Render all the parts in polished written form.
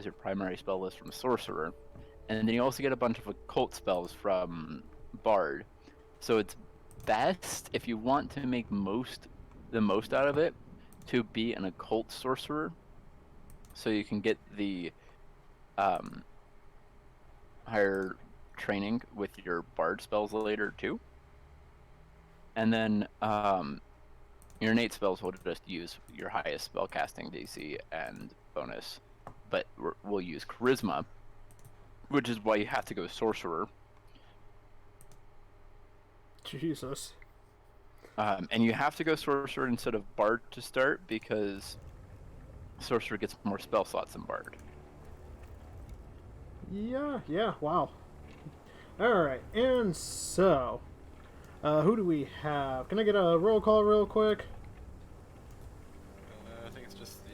your primary spell list from Sorcerer, and then you also get a bunch of occult spells from Bard. So it's best, if you want to make the most out of it, to be an occult sorcerer, so you can get the higher training with your Bard spells later too. And then your innate spells will just use your highest spellcasting DC and bonus, but we'll use Charisma, which is why you have to go Sorcerer. Jesus. And you have to go Sorcerer instead of Bard to start, because Sorcerer gets more spell slots than Bard. Yeah, wow. Alright, and so... who do we have? Can I get a roll call real quick? I think it's just the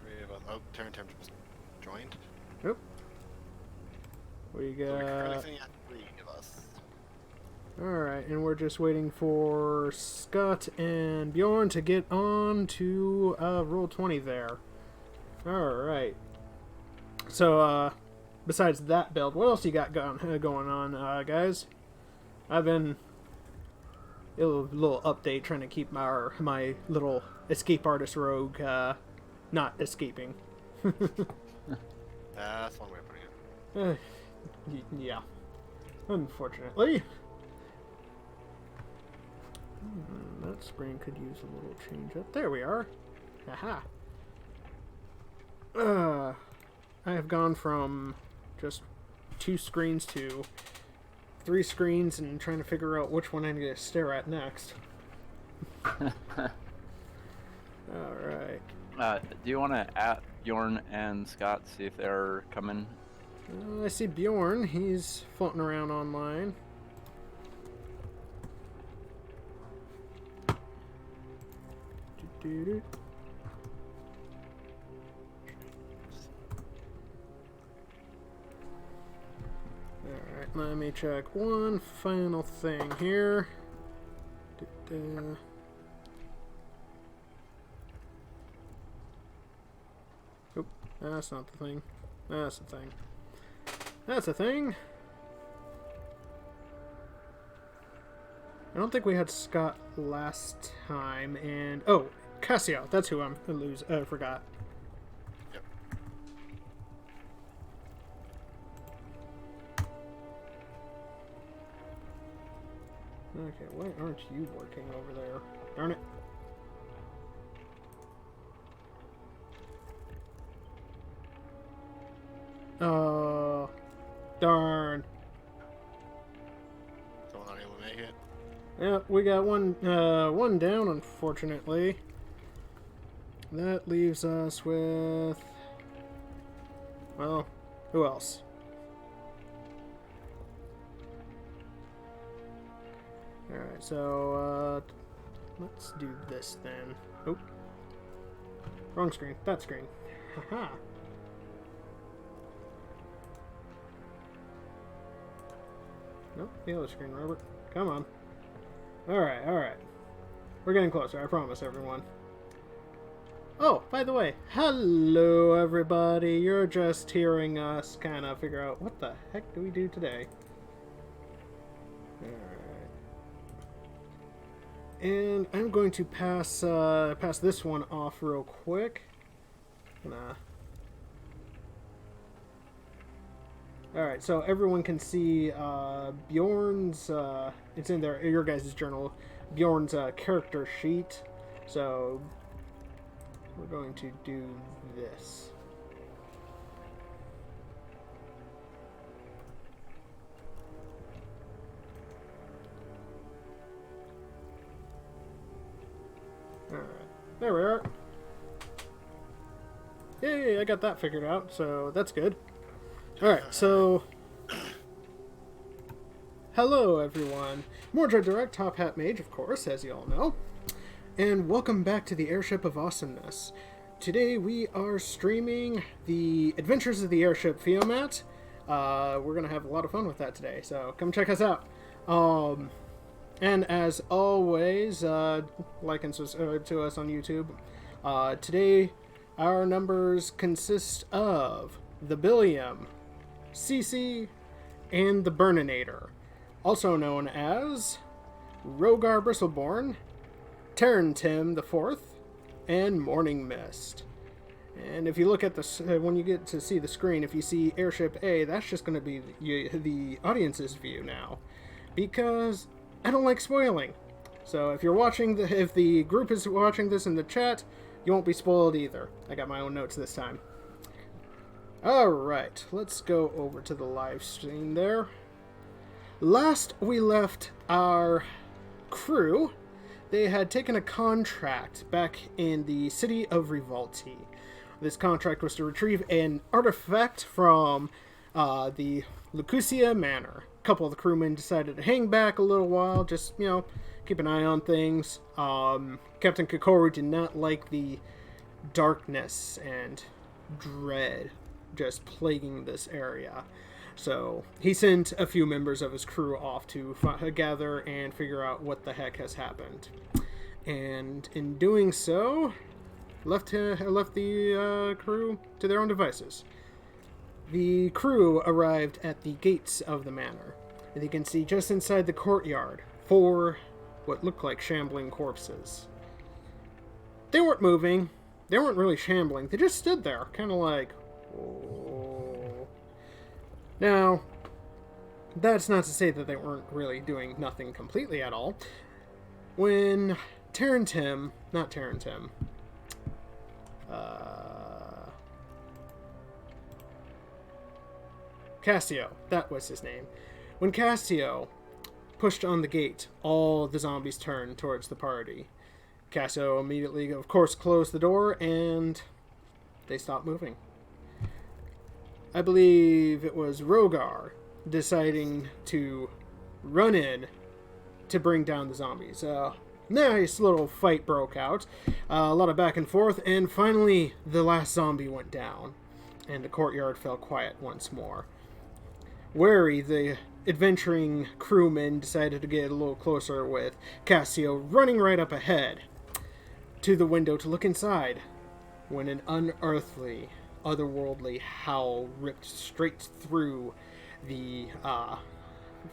three of us. Oh, Terran just joined. Yep. We got... So we're currently sitting at three of us. Alright, and we're just waiting for Scott and Bjorn to get on to roll 20 there. Alright. So, besides that build, what else you got going on, guys? I've been... A little update trying to keep my little escape artist rogue not escaping. That's one way of putting it. Yeah. Unfortunately. That screen could use a little change up. There we are. Haha. I have gone from just 2 screens to 3 screens and trying to figure out which one I need to stare at next. Alright. Do you want to at Bjorn and Scott, see if they're coming? I see Bjorn. He's floating around online. Do-do-do. Alright, let me check one final thing here. Da-da. Oop, that's not the thing. That's the thing. That's the thing. I don't think we had Scott last time, and... Oh, Cassio, that's who I'm forgot. Yep. Okay, why aren't you working over there? Darn it. Darn. Someone not able to make it. Yep, we got one down, unfortunately. That leaves us with... Well, who else? Alright, so, let's do this then. Oh. Wrong screen. That screen. Haha. Nope, the other screen, Robert. Come on. Alright, alright. We're getting closer, I promise, everyone. Oh, by the way, hello, everybody. You're just hearing us kind of figure out what the heck do we do today. Alright. And I'm going to pass this one off real quick. Alright, so everyone can see Bjorn's, it's in there, your guys' journal, Bjorn's character sheet. So, we're going to do this. Alright, there we are. Yay, I got that figured out, so that's good. Alright, so... Hello, everyone. Mordred Direct, Top Hat Mage, of course, as you all know. And welcome back to the Airship of Awesomeness. Today we are streaming the Adventures of the Airship Fiomat. We're going to have a lot of fun with that today, so come check us out. And as always, like and subscribe to us on YouTube. Today our numbers consist of the Billiam, CC, and the Burninator, also known as Rogar Bristleborn, Terran Tim the Fourth, and Morning Mist. And if you look at this, when you get to see the screen, if you see Airship A, that's just going to be the audience's view now, because I don't like spoiling. So if you're watching, if the group is watching this in the chat, you won't be spoiled either. I got my own notes this time. Alright, let's go over to the live stream there. Last we left our crew, they had taken a contract back in the city of Rivalti. This contract was to retrieve an artifact from the Lucusia Manor. A couple of the crewmen decided to hang back a little while, just, you know, keep an eye on things. Captain Kikoru did not like the darkness and dread just plaguing this area. So he sent a few members of his crew off to gather and figure out what the heck has happened. And in doing so, left the crew to their own devices. The crew arrived at the gates of the manor, and you can see just inside the courtyard 4 what looked like shambling corpses. They weren't moving. They weren't really shambling. They just stood there, kind of like, oh. Now, that's not to say that they weren't really doing nothing completely at all. When Cassio, that was his name. When Cassio pushed on the gate, all the zombies turned towards the party. Cassio immediately, of course, closed the door, and they stopped moving. I believe it was Rogar deciding to run in to bring down the zombies. Nice little fight broke out, a lot of back and forth, and finally the last zombie went down, and the courtyard fell quiet once more. Wary, the adventuring crewmen decided to get a little closer, with Cassio running right up ahead to the window to look inside, when an unearthly, otherworldly howl ripped straight through the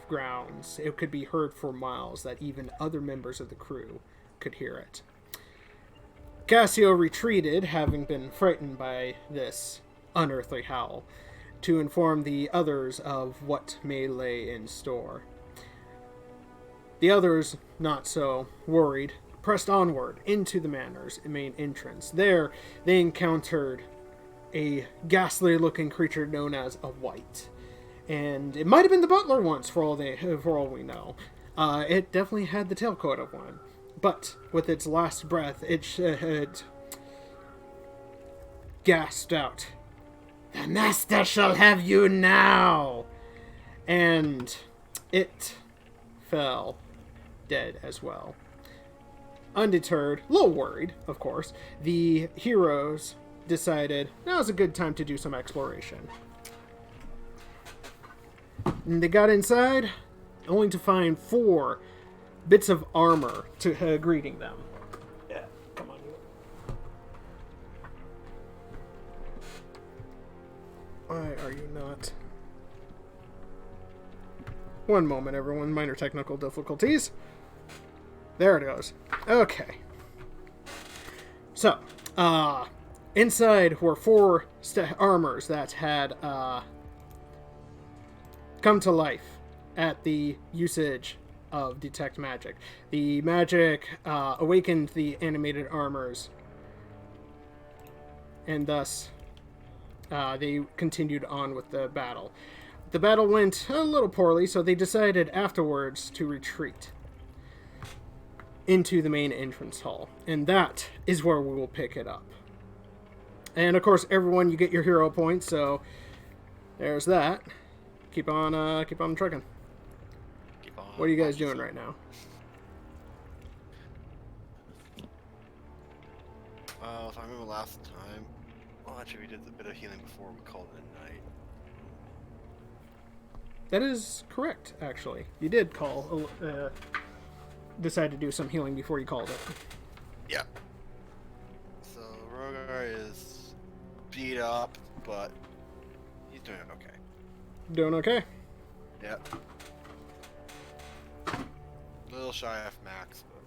grounds. It could be heard for miles, that even other members of the crew could hear it. Cassio retreated, having been frightened by this unearthly howl, to inform the others of what may lay in store. The others, not so worried, pressed onward into the manor's main entrance. There, they encountered a ghastly-looking creature known as a Wight. And it might have been the butler once, for all we know. It definitely had the tailcoat of one. But with its last breath, it gasped out, "The master shall have you now!" And it fell dead as well. Undeterred, a little worried, of course, the heroes decided now's a good time to do some exploration. And they got inside, only to find 4 bits of armor greeting them. Yeah, come on. Why are you not? One moment, everyone. Minor technical difficulties. There it goes. Okay. So, inside were 4 armors that had come to life at the usage of Detect Magic. The magic awakened the animated armors, and thus they continued on with the battle. The battle went a little poorly, so they decided afterwards to retreat into the main entrance hall, and that is where we will pick it up. And of course, everyone, you get your hero points, so there's that. Keep on trucking. Keep on. What are you guys doing right now? Well, if I remember last time, well, actually, we did a bit of healing before we called it a night. That is correct, actually. You did decide to do some healing before you called it. Yeah. So Rogar is beat up, but he's doing okay. Doing okay? Yep. A little shy of max, but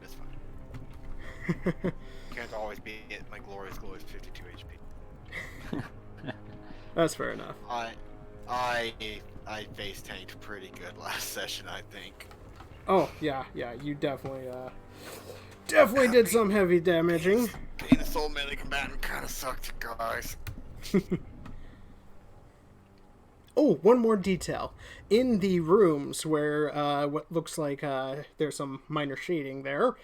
it's fine. Can't always be at my glorious 52 HP. That's fair enough. I face tanked pretty good last session, I think. Oh, yeah, you definitely did some heavy damaging. Being a soul melee combatant kind of sucked, guys. Oh, one more detail. In the rooms where what looks like there's some minor shading there,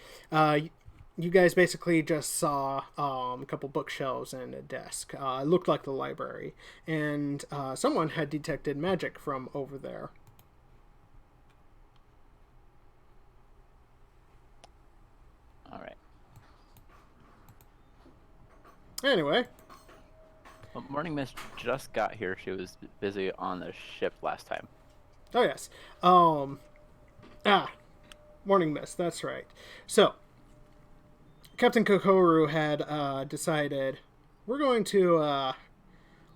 you guys basically just saw a couple bookshelves and a desk. It looked like the library. And someone had detected magic from over there. All right. Anyway. Well, Morning Mist just got here. She was busy on the ship last time. Oh, yes. Morning Mist, that's right. So, Captain Kokoru had decided, I'm going to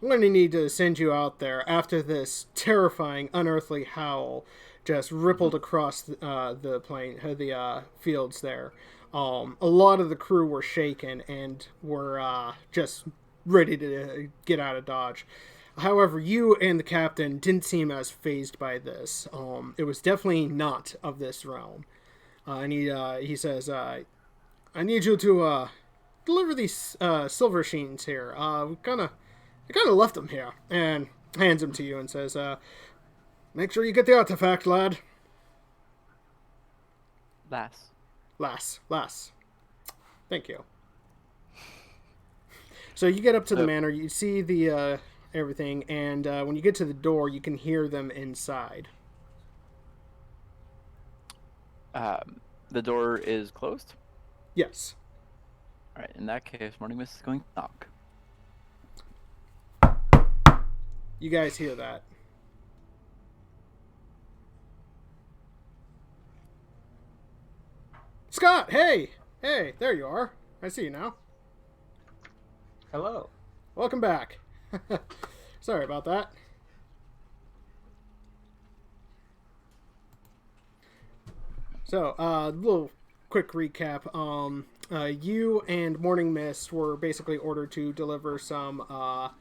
need to send you out there after this terrifying, unearthly howl just rippled across the fields there. A lot of the crew were shaken and were just ready to get out of Dodge. However, you and the captain didn't seem as fazed by this. It was definitely not of this realm. And he says, I need you to deliver these silver sheens here. We kind of left them here. And hands them to you and says, make sure you get the artifact, lad. Lass. Thank you. So you get up to the manor, you see the everything, and when you get to the door, you can hear them inside. The door is closed? Yes. All right, in that case, Morning Mist is going to knock. You guys hear that. Scott, hey! Hey, there you are. I see you now. Hello. Welcome back. Sorry about that. So, little quick recap. You and Morning Mist were basically ordered to deliver some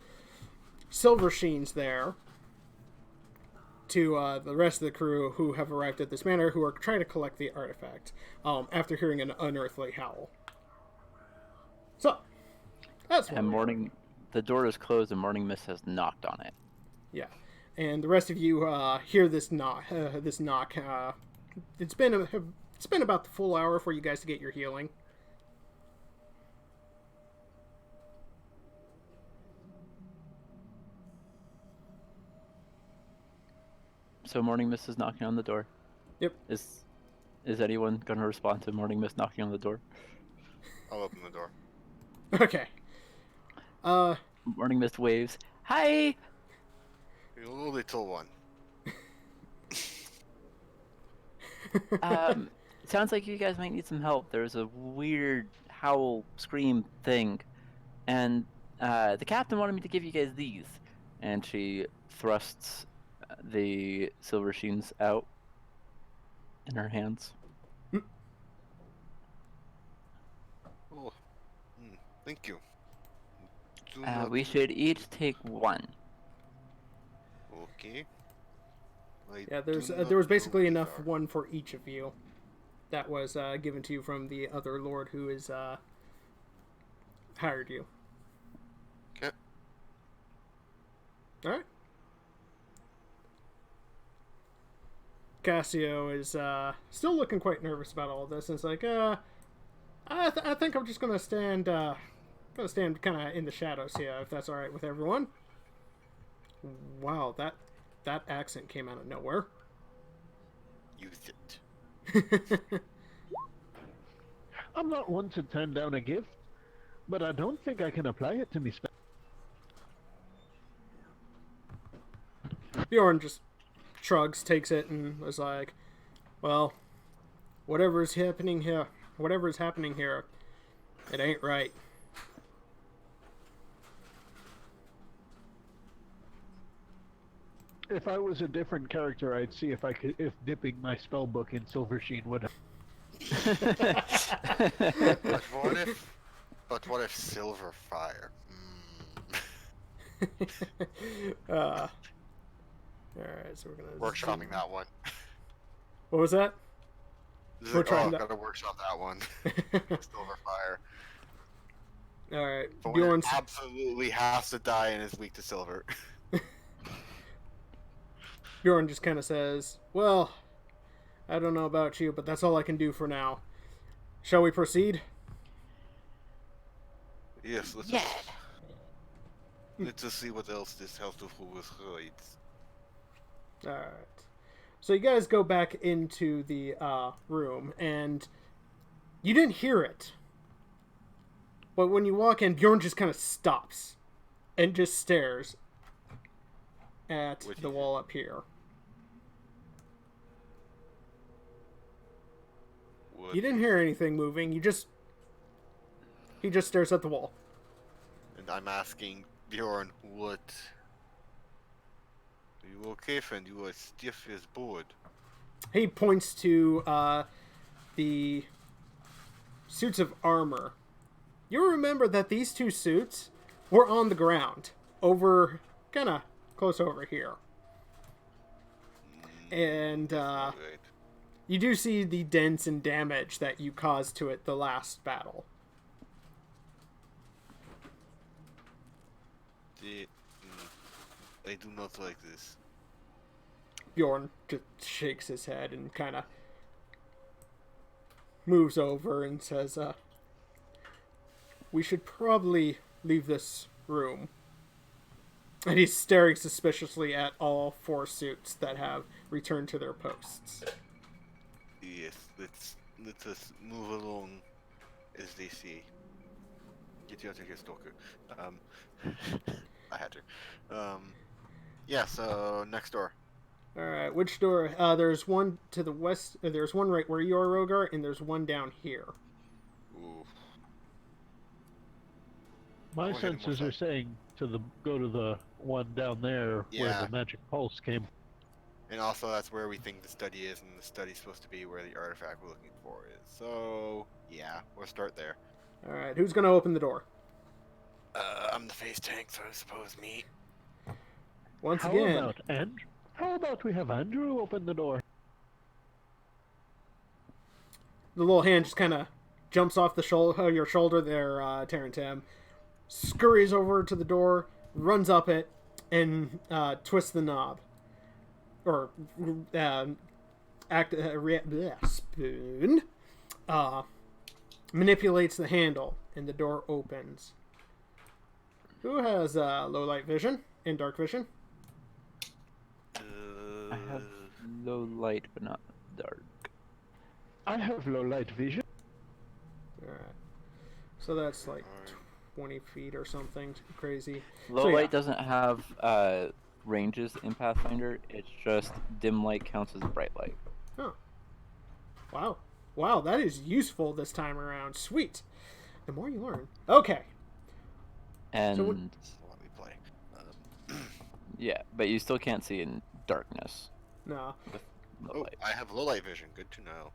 silver sheens there to the rest of the crew who have arrived at this manor, who are trying to collect the artifact after hearing an unearthly howl. So, that's what the door is closed and Morning Mist has knocked on it. Yeah, and the rest of you hear this knock. It's been about the full hour for you guys to get your healing. So Morning Mist is knocking on the door. Yep. Is anyone going to respond to Morning Mist knocking on the door? I'll open the door. Okay. Morning Mist waves. Hi! You're a little one. Sounds like you guys might need some help. There's a weird howl scream thing. And the captain wanted me to give you guys these. And she thrusts the silver sheens out in her hands. Oh, thank you. We should each take one. Okay. Yeah, there was basically enough one for each of you. That was given to you from the other lord who is hired you. Okay. All right. Cassio is still looking quite nervous about all this, and it's like, I think I'm just gonna stand kind of in the shadows here, if that's all right with everyone. Wow, that accent came out of nowhere. Use it. I'm not one to turn down a gift, but I don't think I can apply it to me. Bjorn just shrugs, takes it, and was like, well, whatever is happening here, it ain't right. If I was a different character, I'd see if dipping my spell book in silver sheen would. But what if? But what if silver fire? All right, so we're gonna Workshopping zoom. that one. What was that? We're trying to. Gotta workshop that one. Silver fire. All right, But when it Bjorn's. absolutely has to die and is weak to silver. Bjorn just kind of says, "Well, I don't know about you, but that's all I can do for now. Shall we proceed?" Yes, let's just see what else this house of Horus hides. All right. So you guys go back into the room, and you didn't hear it. But when you walk in, Bjorn just kind of stops and just stares at the wall up here. What? You didn't hear anything moving. He just stares at the wall. And I'm asking Bjorn, what? Are you okay, friend? You are stiff as board. He points to the suits of armor. You remember that these two suits were on the ground, over, kind of close over here. And Right. you do see the dents and damage that you caused to it the last battle. I do not like this. Bjorn just shakes his head and kind of moves over and says, we should probably leave this room. And he's staring suspiciously at all four suits that have returned to their posts. Yes, let us move along, as they say. Get you out of here, stalker. I had to. Yeah. So next door. All right, which door? There's one to the west. There's one right where you are, Rogar, and there's one down here. Ooh. My Go ahead and senses move are that. saying go to the one down there where Yeah. the magic pulse came. And also, that's where we think the study is, and the study's supposed to be where the artifact we're looking for is. So yeah, we'll start there. All right, who's gonna open the door? I'm the face tank, so I suppose me. Once How again, about Andrew? How about we have Andrew open the door? the little hand just kind of jumps off the your shoulder there, Tarantam, scurries over to the door, runs up it, and twists the knob. Or spoon. Manipulates the handle, and the door opens. Who has low light vision and dark vision? I have low light, but not dark. I have low light vision. Alright. So that's like 20 feet or something crazy. Low So, yeah. light doesn't have ranges in Pathfinder. It's just dim light counts as bright light. Oh. Wow. Wow, that is useful this time around. Sweet. The more you learn. Okay. And This is what we play. yeah, but you still can't see in darkness No. with low Oh, light. I have low light vision. Good to know.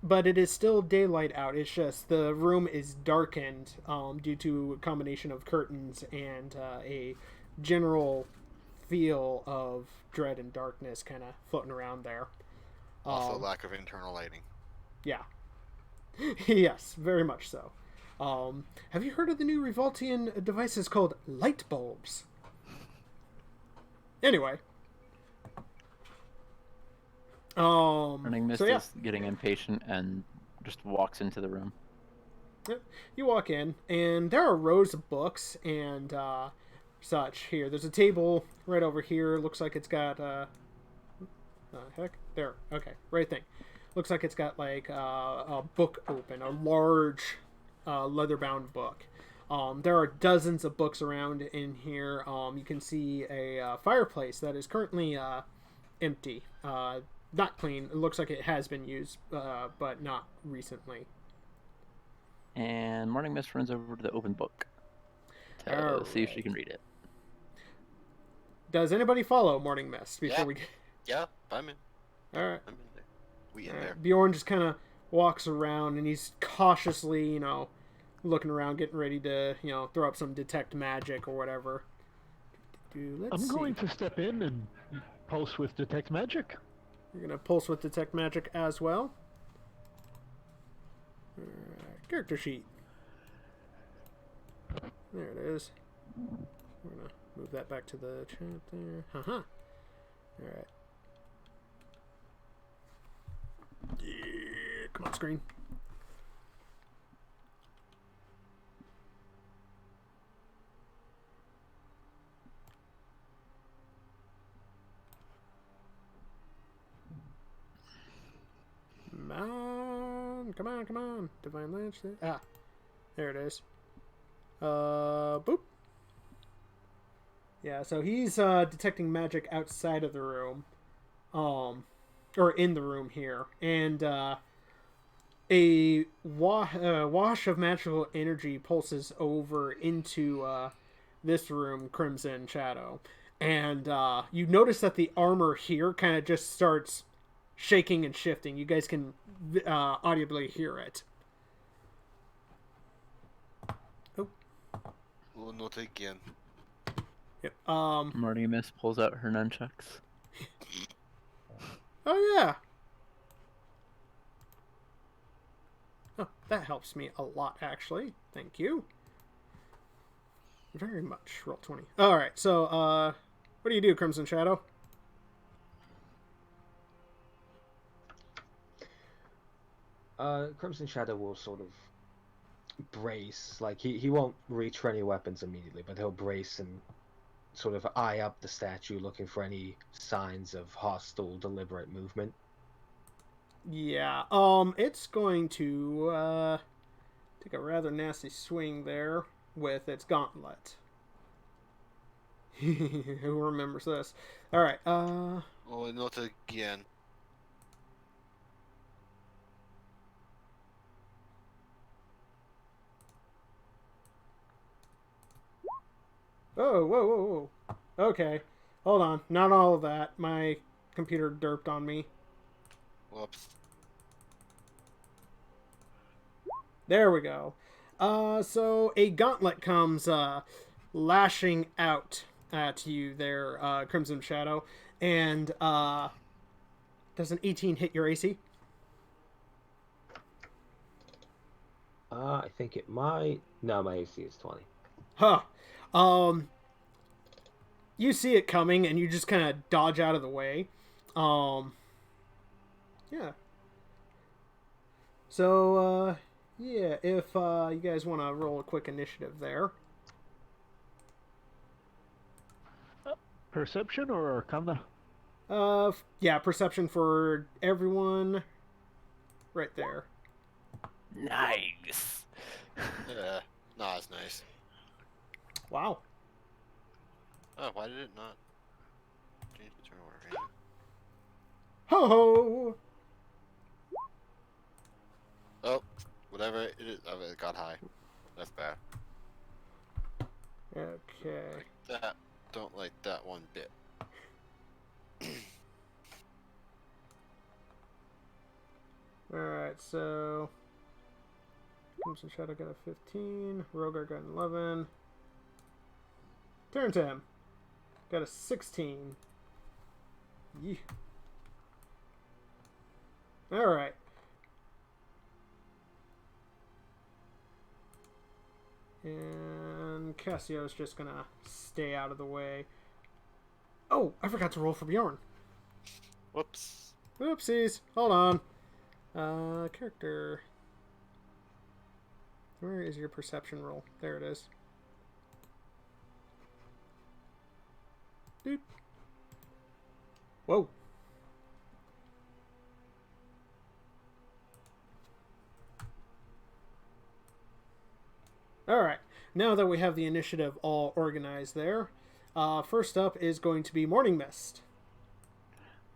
But it is still daylight out. It's just the room is darkened due to a combination of curtains and a general feel of dread and darkness kind of floating around there. Also, lack of internal lighting. Yeah. Yes, very much so. Have you heard of the new Revoltian devices called light bulbs? Anyway. Running Mist so yeah, is getting impatient and just walks into the room. you walk in, and there are rows of books and such here. There's a table right over here. Looks like it's got heck, there. Okay, right thing. Looks like it's got like a book open, a large leather-bound book. There are dozens of books around in here. You can see a fireplace that is currently empty, not clean. It looks like it has been used, but not recently. And Morning Mist runs over to the open book to see if she can read it. does anybody follow Morning Mist before Yeah. we get... Yeah, I'm in. Alright. I'm in there. We in Alright. there. Bjorn just kind of walks around, and he's cautiously, looking around, getting ready to, throw up some detect magic or whatever. Let's I'm see. going to step in and pulse with detect magic. You're going to pulse with detect magic as well. Character sheet. There it is. We're going to move that back to the chat there. Haha. Alright. Yeah, come on, screen. Come on. Divine Lance. Ah, there it is. Boop. Yeah, so he's detecting magic outside of the room, or in the room here, and a wash of magical energy pulses over into this room, Crimson Shadow, and you notice that the armor here kind of just starts shaking and shifting. You guys can audibly hear it. Oh. We'll not again. Yep. Morning Mist pulls out her nunchucks. Oh yeah. Oh, that helps me a lot, actually. Thank you. Very much. Roll 20. All right. So, what do you do, Crimson Shadow? Crimson Shadow will sort of brace, like he won't reach for any weapons immediately, but he'll brace and sort of eye up the statue, looking for any signs of hostile, deliberate movement. Yeah. It's going to take a rather nasty swing there with its gauntlet. Who remembers this? All right. Oh, not again. Whoa. Okay. Hold on. Not all of that. My computer derped on me. Whoops. There we go. So a gauntlet comes lashing out at you there, Crimson Shadow. And does an 18 hit your AC? I think it might. No, my AC is 20. Huh. You see it coming, and you just kind of dodge out of the way. Yeah. So, yeah, if you guys want to roll a quick initiative there. Perception or Arcana? Yeah, perception for everyone. Right there. Nice. Yeah, nah, it's nice. Wow. Oh, why did it not change the turn order? Yeah. Ho ho! Oh, whatever it is, oh, it got high. That's bad. Okay. That don't like that one bit. Alright, so Crimson Shadow got a 15, Rogar got an 11. Turn to him. Got a 16. Yeah. Alright. And Cassio's just gonna stay out of the way. Oh, I forgot to roll for Bjorn. Whoops. Oopsies. Hold on. Character. Where is your perception roll? There it is. Dude. Whoa. Alright. Now that we have the initiative all organized there, first up is going to be Morning Mist.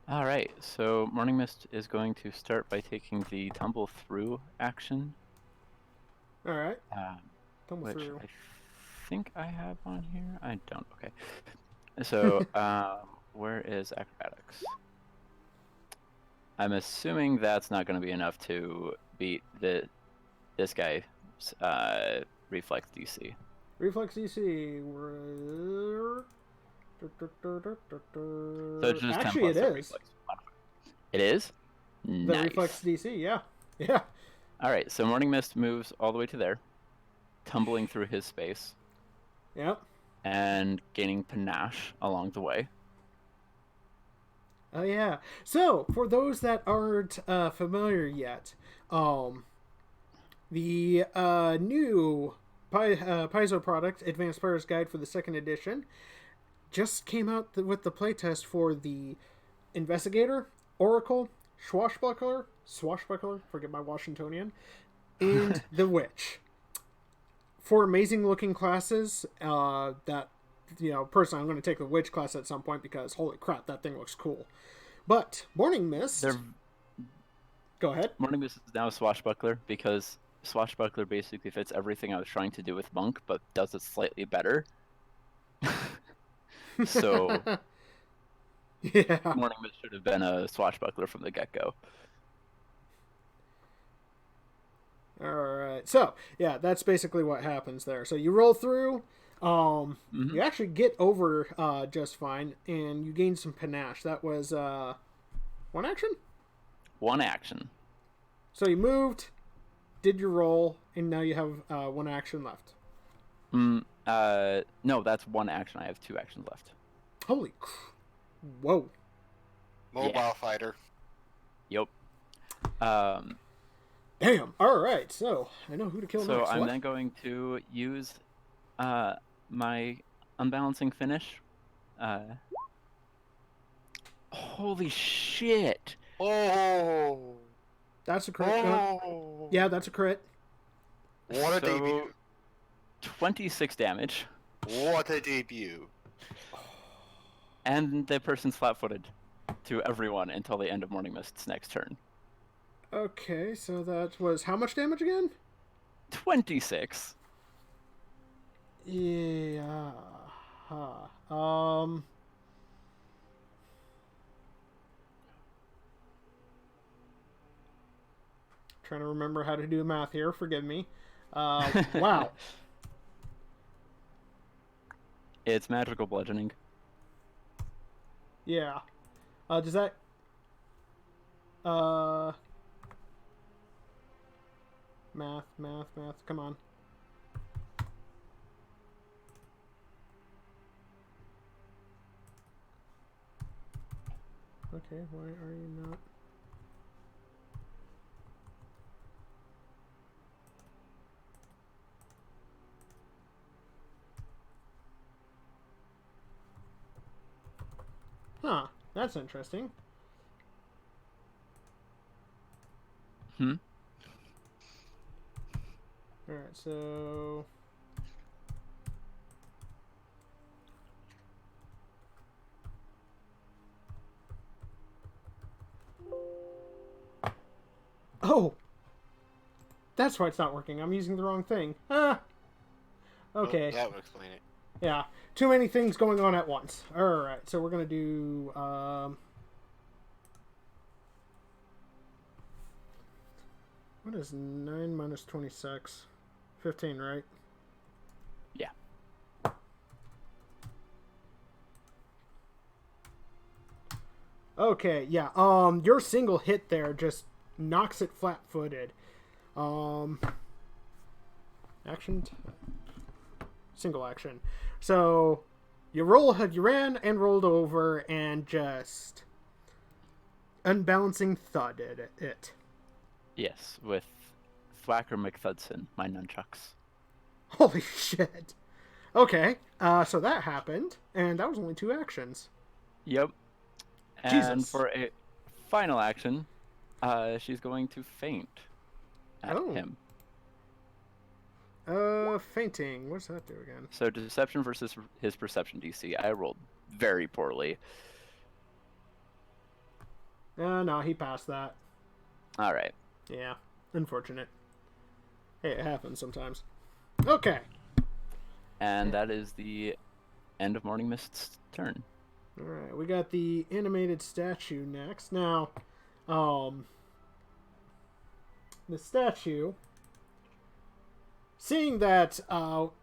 All right, so Morning Mist is going to start by taking the tumble through action, Alright. Tumble which through. I think I have on here. I don't. Okay. So, where is acrobatics? I'm assuming that's not going to be enough to beat this guy's reflex DC. Reflex DC. So it's just 10 Actually, plus it the is. reflex modifier. It is? The Nice. reflex DC, yeah. Yeah. All right, so Morning Mist moves all the way to there, tumbling through his space Yep. and gaining panache along the way. Oh yeah. So for those that aren't familiar yet, the new Paizo product, Advanced Player's Guide for the second edition, just came out with the playtest for the Investigator, Oracle, Swashbuckler, forget my Washingtonian, and the Witch. Four amazing looking classes that, personally I'm going to take the Witch class at some point because holy crap, that thing looks cool. But Morning Mist... Go ahead. Morning Mist is now a Swashbuckler because Swashbuckler basically fits everything I was trying to do with Monk, but does it slightly better. So, yeah. Morning Mist should have been a Swashbuckler from the get-go. Alright, so, yeah, that's basically what happens there. So you roll through, you actually get over just fine, and you gain some panache. That was one action? One action. So you moved, did your roll, and now you have one action left. No, that's one action. I have two actions left. Holy whoa. Mobile fighter. Yep. Damn. Alright, so I know who to kill So next. I'm What? then going to use my unbalancing finish. Holy shit! Oh. That's a crit. Oh. Yeah, that's a crit. What a So, debut. 26 damage. What a debut. And the person's flat-footed to everyone until the end of Morning Mist's next turn. Okay, so that was how much damage again? 26. Yeah. Trying to remember how to do math here. Forgive me. Wow. It's magical bludgeoning. Yeah. Does that... Math. Come on. Okay, why are you not... Huh, that's interesting. Alright, so... Oh! That's why it's not working. I'm using the wrong thing. Ah! Okay. Oh, that would explain it. Yeah. Too many things going on at once. Alright, so we're gonna do... What is 9 minus 26? 15, right? Yeah. Okay, yeah. Your single hit there just knocks it flat-footed. Action. Single action. So you ran and rolled over and just unbalancing thudded it. Yes, with Thwacker McThudson, my nunchucks. Holy shit. Okay, so that happened, and that was only 2 actions. Yep. And Jesus. for a final action, she's going to faint at Oh. him. Fainting. What does that do again? So deception versus his perception DC. I rolled very poorly. No, he passed that. All right. Yeah, unfortunate. Hey, it happens sometimes. Okay. And that is the end of Morning Mist's turn. All right, we got the animated statue next. Now, the statue, seeing that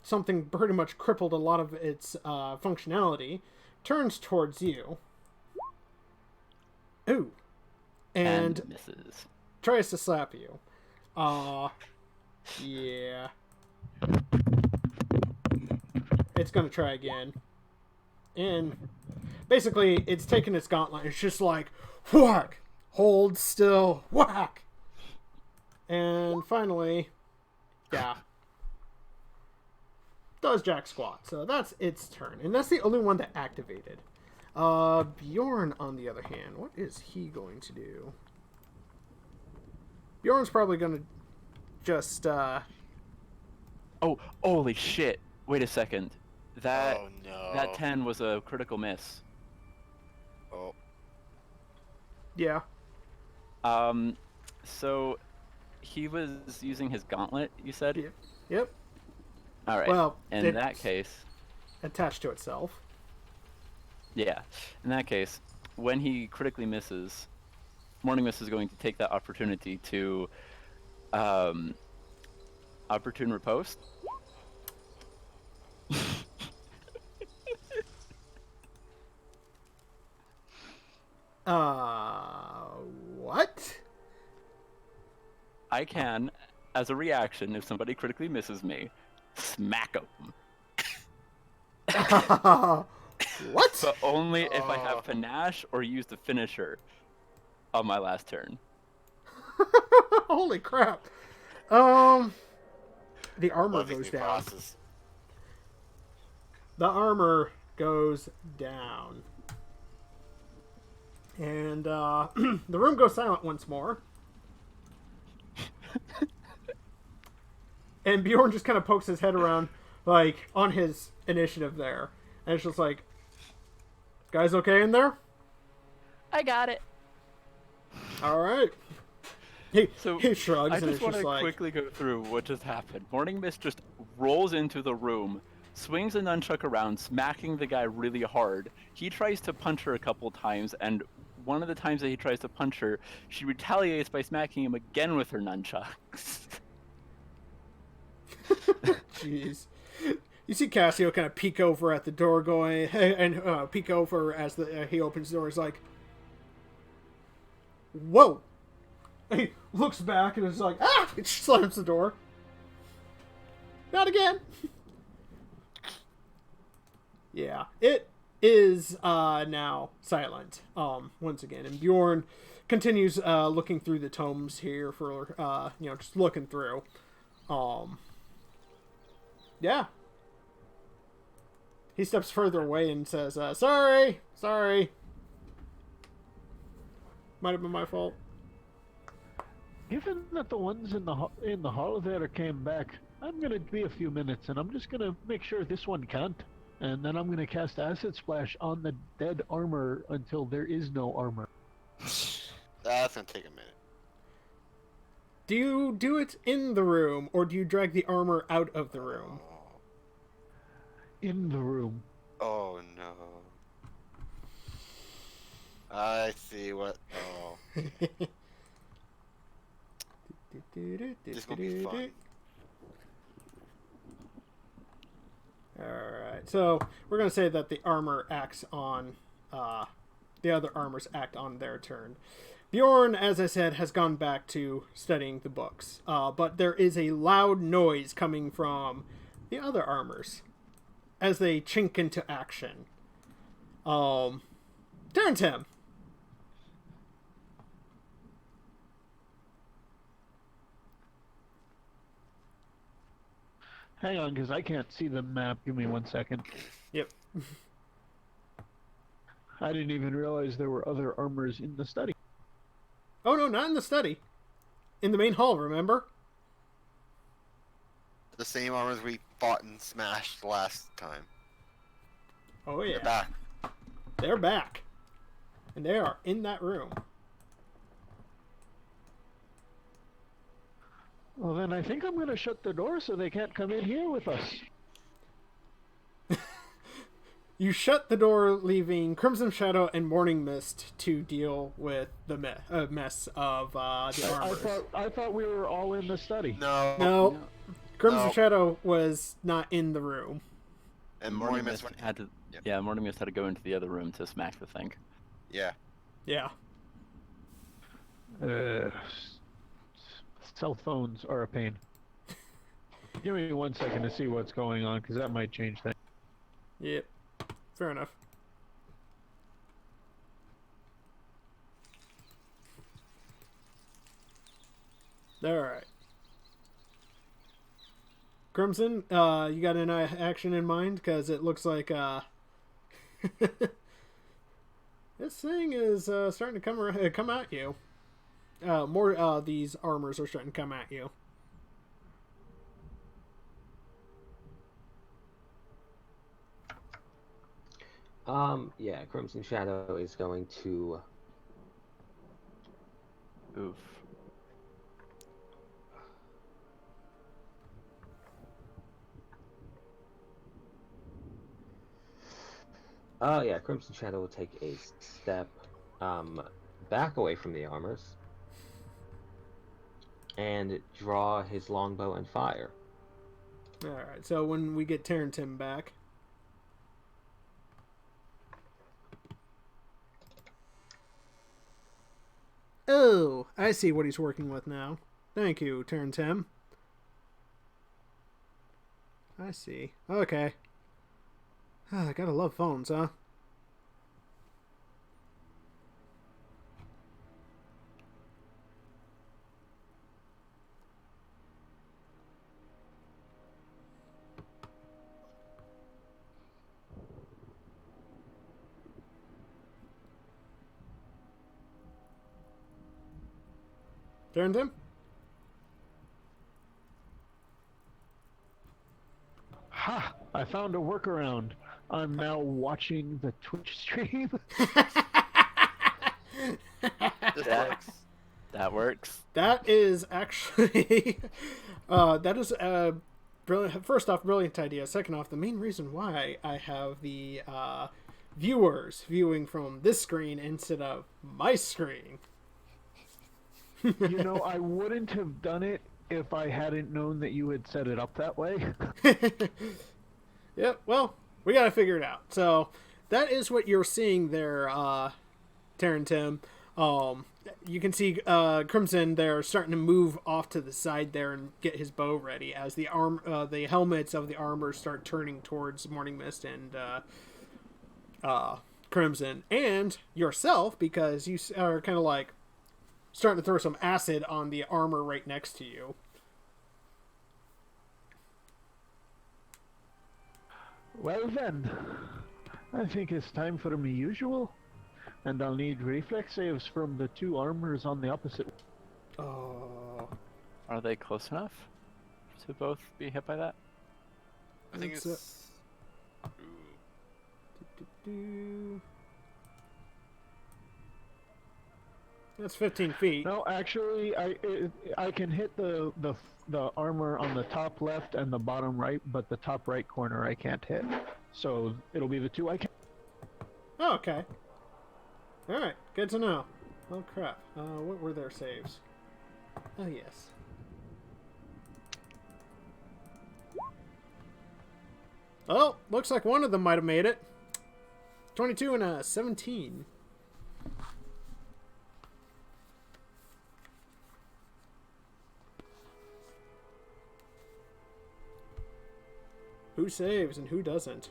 something pretty much crippled a lot of its functionality, turns towards you. Ooh. And misses. tries to slap you. Yeah. It's gonna try again. And basically, it's taking its gauntlet. It's just like, whack! Hold still, whack! And finally, yeah. Does jack squat. So that's its turn. And that's the only one that activated. Bjorn, on the other hand, what is he going to do? Bjorn's probably going to just, Oh, holy shit. Wait a second. That Oh no. that 10 was a critical miss. Oh. yeah. So he was using his gauntlet, you said? Yeah. Yep. All right. Well, in that case, attached to itself. yeah. In that case, when he critically misses, Morning Mist is going to take that opportunity to opportune riposte. What? I can, as a reaction, if somebody critically misses me, smack them. What? But only if I have panache or use the finisher on my last turn. Holy crap. The armor Love these goes new down. classes. The armor goes down. And the room goes silent once more. And Bjorn just kind of pokes his head around, like, on his initiative there. And it's just like, guys okay in there? I got it. All right. So He shrugs I and just it's want just to like... quickly go through what just happened. Morning Mist just rolls into the room, swings a nunchuck around, smacking the guy really hard. He tries to punch her a couple times, and one of the times that he tries to punch her, she retaliates by smacking him again with her nunchucks. Jeez. You see Cassio kind of peek over at the door going... And peek over as he opens the door. He's like... Whoa! He looks back and is like, ah! It slams the door. Not again! Yeah, it is now silent once again. And Bjorn continues looking through the tomes here for, just looking through. Yeah. He steps further away and says, sorry. Might have been my fault. Given that the ones in the hall there came back, I'm gonna be a few minutes, and I'm just gonna make sure this one can't, and then I'm gonna cast Acid Splash on the dead armor until there is no armor. That's gonna take a minute. Do you do it in the room, or do you drag the armor out of the room? In the room. Oh no. I see what. Oh. This is gonna be fun. Alright, so we're going to say that the armor acts on, the other armors act on their turn. Bjorn, as I said, has gone back to studying the books, but there is a loud noise coming from the other armors as they chink into action. Turn to him. Hang on, because I can't see the map. Give me 1 second. Yep. I didn't even realize there were other armors in the study. Oh, no, not in the study. In the main hall, remember? The same armors we fought and smashed last time. Oh, yeah. They're back. They're back. And they are in that room. Well, then I think I'm going to shut the door so they can't come in here with us. You shut the door, leaving Crimson Shadow and Morning Mist to deal with the mess of the armors. I thought we were all in the study. No. No, No. Crimson No. Shadow was not in the room. And Morning Morning Mist Mist had to. Yeah, Morning Mist had to go into the other room to smack the thing. Yeah. Yeah. Cell phones are a pain. Give me 1 second to see what's going on, because that might change things. Yep. Fair enough. Alright. Crimson, you got an action in mind? Because it looks like this thing is starting to come at you. More these armors are starting to come at you. Yeah, Crimson Shadow is going to... Oof. Yeah, Crimson Shadow will take a step back away from the armors and draw his longbow and fire. Alright, so when we get Tim back. Oh, I see what he's working with now. Thank you, Tim. I see. Okay. I gotta love phones, huh? Tim? Ha! I found a workaround. I'm now watching the Twitch stream. This works. That works. That is actually... that is a brilliant... First off, brilliant idea. Second off, the main reason why I have the viewers viewing from this screen instead of my screen. You know, I wouldn't have done it if I hadn't known that you had set it up that way. Yep, well, we gotta figure it out. So, that is what you're seeing there, Tim. You can see Crimson there starting to move off to the side there and get his bow ready as the the helmets of the armor start turning towards Morning Mist and Crimson, and yourself, because you are kind of like starting to throw some acid on the armor right next to you. Well then, I think it's time for my usual, and I'll need reflex saves from the two armors on the opposite. Oh, Are they close enough to both be hit by that? I think That's it's. Ooh. That's 15 feet. No, actually, I can hit the armor on the top left and the bottom right, but the top right corner I can't hit. So it'll be the two I can. Oh, okay. Alright, good to know. Oh, crap. What were their saves? Oh, yes. Oh, looks like one of them might have made it. 22 and a 17. Who saves and who doesn't?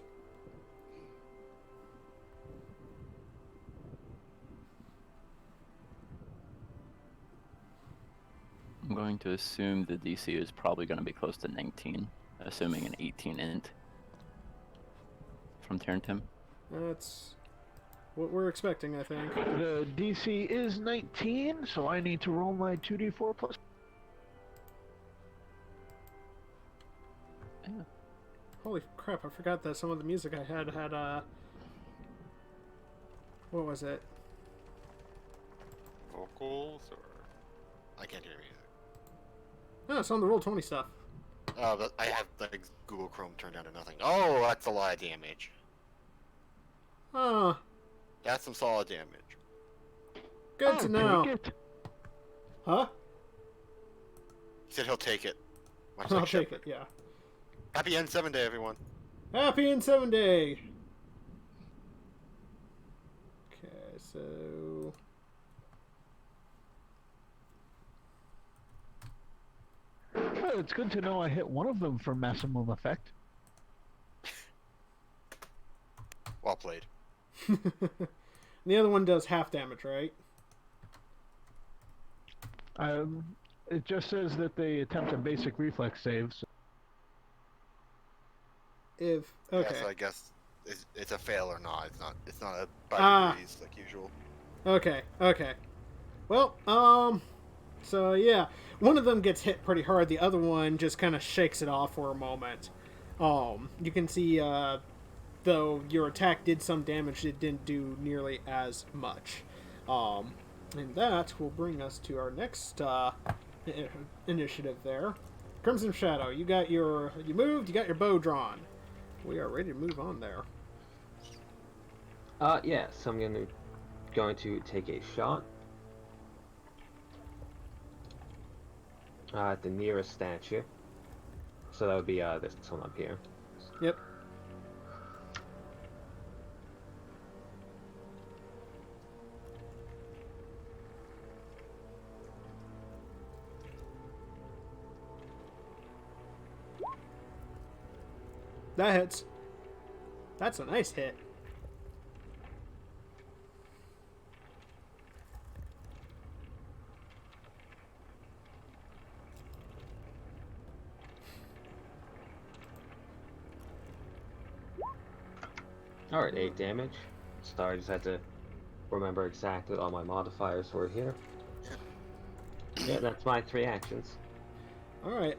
I'm going to assume the DC is probably going to be close to 19, assuming an 18 int from Tim. That's what we're expecting, I think. The DC is 19, so I need to roll my 2d4 plus. Yeah. Holy crap, I forgot that some of the music I had what was it? Vocals or. I can't hear music. No, it's on the Roll20 stuff. Oh, but I have like Google Chrome turned down to nothing. Oh, that's a lot of damage. Huh. That's some solid damage. Good to know. Take it. Huh? He said he'll take it. Much I'll like take Shepard. it, yeah. Happy N7 day, everyone. Happy N7 Day! Okay, so... Well, it's good to know I hit one of them for maximum effect. Well played. The other one does half damage, right? It just says that they attempt a basic reflex save. So. If... Okay. Yeah, so I guess it's a fail or not. It's not a by degrees like usual. Okay, okay. Well, so yeah, one of them gets hit pretty hard. The other one just kind of shakes it off for a moment. You can see, though your attack did some damage, it didn't do nearly as much. And that will bring us to our next initiative there. Crimson Shadow, you moved, you got your bow drawn. We are ready to move on there. Yeah, so I'm going to take a shot at the nearest statue. So that would be this one up here. Yep. That hits. That's a nice hit. Alright, 8 damage. Sorry, I just had to remember exactly what all my modifiers were here. Yeah, that's my 3 actions. Alright,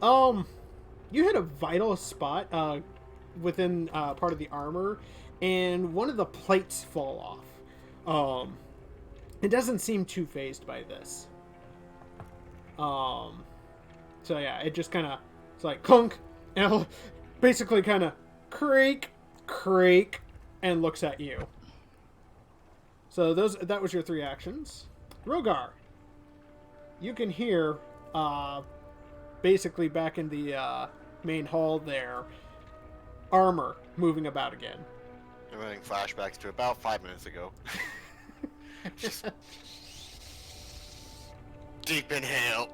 you hit a vital spot, within, part of the armor, and one of the plates fall off. It doesn't seem too phased by this. So yeah, it just kinda, it's like, clunk, and it'll basically kinda creak, and looks at you. So that was your 3 actions. Rogar, you can hear, basically back in the main hall there, armor moving about again. I'm running flashbacks to about 5 minutes ago. Just deep inhale.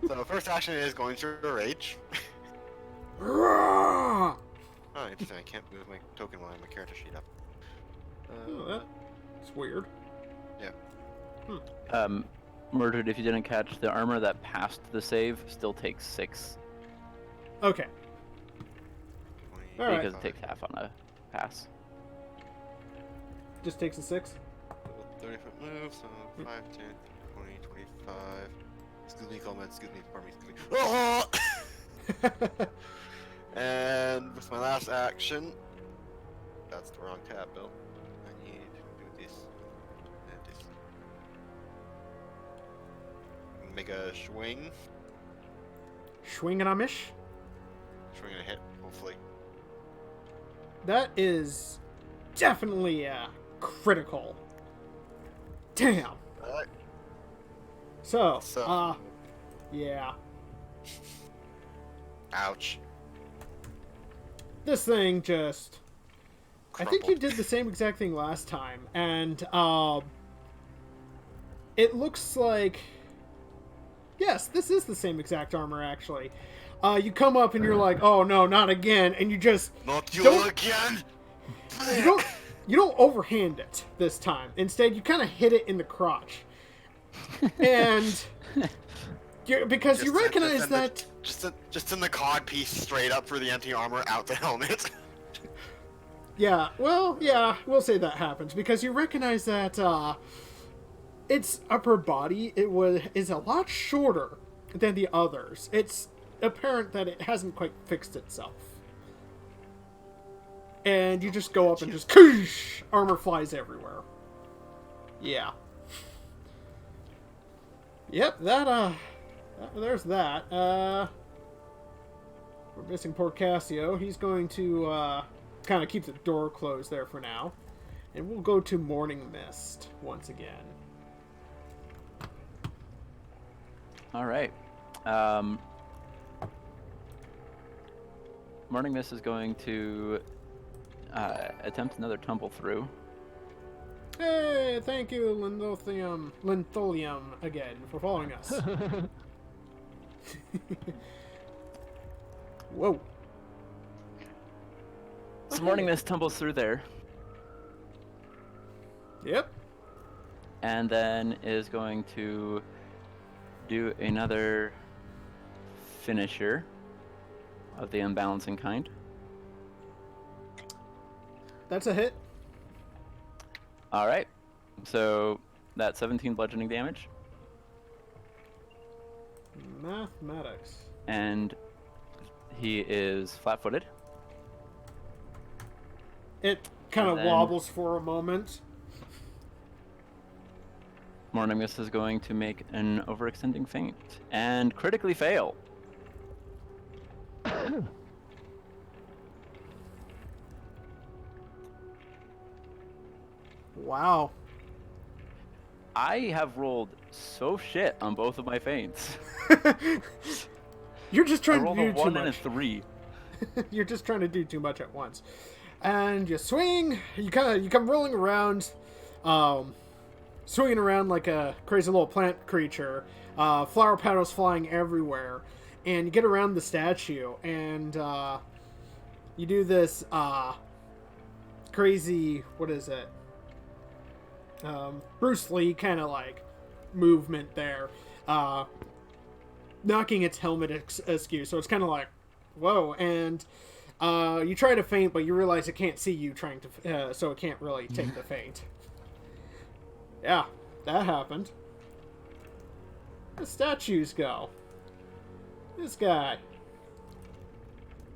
So first action is going to rage. Oh, interesting. I can't move my token while I have my character sheet up. Oh, that's weird. Yeah. Murdered, if you didn't catch, the armor that passed the save still takes 6 Okay. All right. because it takes half on a pass. Just takes a 6. 30-foot move, so 5, 10, 20, 25. Excuse me, comment. Excuse me, pardon me, excuse me. And with my last action, that's the wrong tab, Bill. I need to do this and this. Make a swing. Swing and a mish. Swing and a hit, hopefully. That is definitely critical. Damn. Alright. So, So- yeah. Ouch. This thing just... I think you Crumpled. did the same exact thing last time, and it looks like... Yes, this is the same exact armor, actually. You come up and you're like, oh no, not again, and you just... Not you Don't- again! You don't overhand it this time. Instead, you kind of hit it in the crotch. And... because you recognize that... Just in the cod piece straight up for the empty armor out the helmet. Yeah, well, yeah, we'll say that happens because you recognize that its upper body is a lot shorter than the others. It's apparent that it hasn't quite fixed itself. And you just go up and just koosh, armor flies everywhere. Yeah. Yep, there's that. We're missing poor Cassio. He's going to kind of keep the door closed there for now. And we'll go to Morning Mist once again. All right. Morning Mist is going to attempt another tumble through. Hey, thank you, Lintholium again, for following us. Whoa. So Morning Mist tumbles through there, Yep. and then is going to do another finisher of the unbalancing kind. That's a hit. All right. So that's 17 bludgeoning damage, Mathematics. and he is flat-footed. It kind of And then- wobbles for a moment. Morning Mist is going to make an overextending feint and critically fail. Wow. I have rolled so shit on both of my feints. You're just I trying to rolled do a too 1 and a much. 3. You're just trying to do too much at once. And you swing, you come rolling around, swinging around like a crazy little plant creature, flower petals flying everywhere, and you get around the statue, and you do this crazy, what is it? Bruce Lee kind of like movement there, knocking its helmet askew, so it's kind of like, whoa, and you try to feint, but you realize it can't see you trying to, so it can't really take the feint. Yeah, that happened. The statues go. This guy.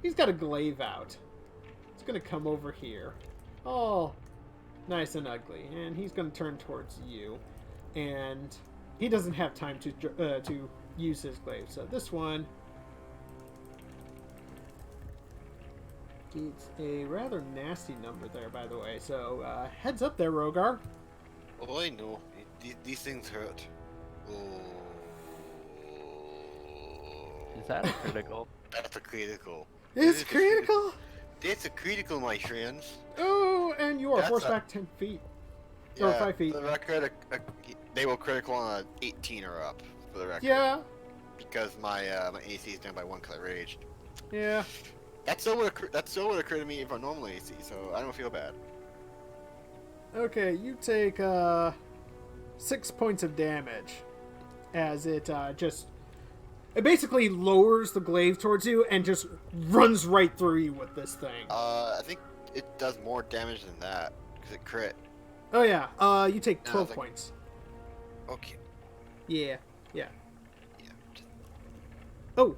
He's got a glaive out. He's gonna come over here. Oh, nice and ugly. And he's gonna turn towards you. And he doesn't have time to use his glaive. So this one... It's a rather nasty number there, by the way. So, heads up there, Rogar. Oh, I know. These things hurt. Oh. Is that a critical? That's a critical. It's critical! That's a critical, my friends. Oh, and you are That's forced a- back 10 feet. Or 5 feet. For the record, they will critical on a 18 or up, for the record. Yeah, Because my my AC is down by 1 because I raged. yeah. That still would occur to me if I normally AC, so I don't feel bad. Okay, you take 6 points of damage as it it basically lowers the glaive towards you and just runs right through you with this thing. I think it does more damage than that because it crit. Oh yeah, you take No, 12 it's like- points. Okay. Yeah. Yeah. Just, Oh,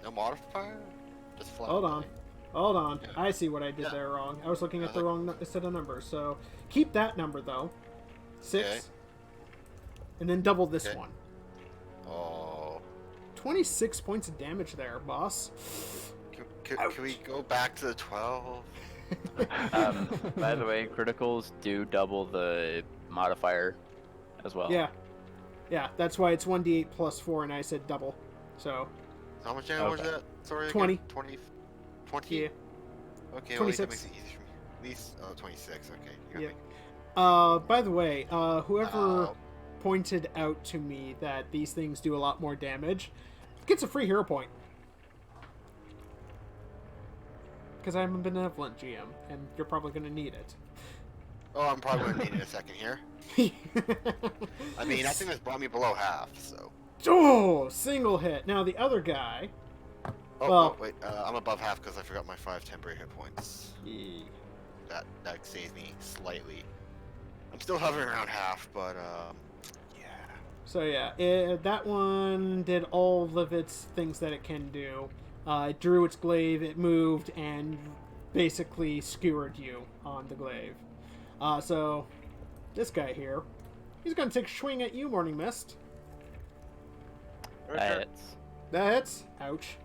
no modifier. Just flat. hold on. Hold on. Yeah. I see what I did Yeah. there wrong. I was looking at I the wrong set of numbers. So keep that number though. 6. Okay. And then double this Okay. one. Oh. 26 points of damage there, boss. Can we go back to the 12? By the way, criticals do double the modifier as well. Yeah. Yeah, that's why it's 1d8 plus 4 and I said double. So, How much damage was Okay. that? Sorry, again? 20. 20. 20? yeah. Okay, well, at least that 26. makes it easy for me. At least, 26, okay. You got Yeah. me. By the way, whoever Ow. pointed out to me that these things do a lot more damage gets a free hero point. Because I'm a benevolent GM, and you're probably going to need it. Oh, I'm probably going to need it in a second here. I mean, I think this brought me below half, so. Oh, single hit. Now the other guy. Oh, Well- wait, I'm above half because I forgot my 5 temporary hit points. Yeah. That saves me slightly. I'm still hovering around half, but, yeah. So yeah, that one did all of its things that it can do. It drew its glaive, it moved, and basically skewered you on the glaive. So this guy here, he's gonna take a swing at you, Morning Mist. That hits. That hits. Ouch.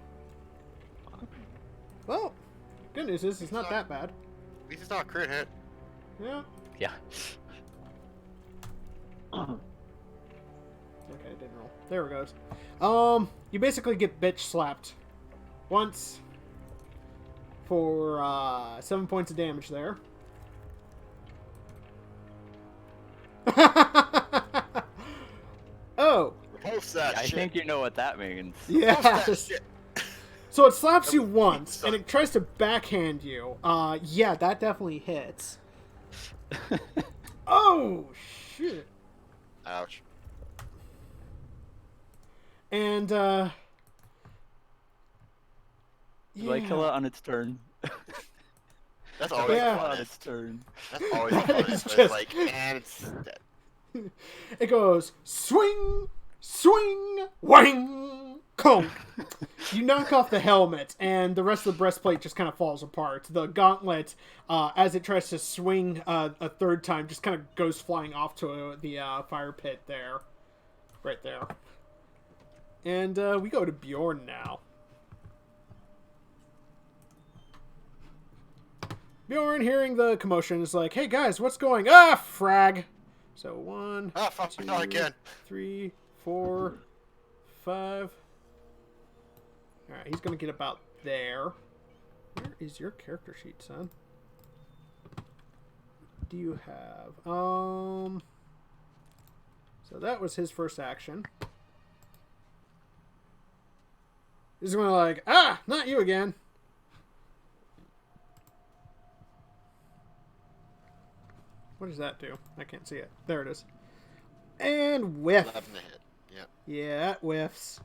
Well, Good news is it's not that bad. At least it's not a crit hit. Yeah. Yeah. Okay, it didn't roll. There it goes. You basically get bitch slapped once for 7 points of damage there. Oh. Post that I shit. think you know what that means. Post that Yes. shit. So it slaps you That was once, son. and it tries to backhand you. Yeah, that definitely hits. Oh, shit. Ouch. And, Like kill it on its turn. That's always Yeah. fun. On its turn. That's always That fun. is It's just- like, and it's dead. It goes swing, swing, wang, conk. You knock off the helmet, and the rest of the breastplate just kind of falls apart. The gauntlet, as it tries to swing a third time, just kind of goes flying off to the fire pit there. Right there. And we go to Bjorn now. Bjorn, hearing the commotion, is like, "Hey guys, what's going? Ah, frag!" So 1, Ah, fuck, 2, not again. 3, 4, 5. All right, he's gonna get about there. Where is your character sheet, son? Do you have? So that was his first action. He's gonna like, ah, not you again. What does that do? I can't see it. There it is. And whiff. 11 to hit. Yeah. Yeah, it whiffs.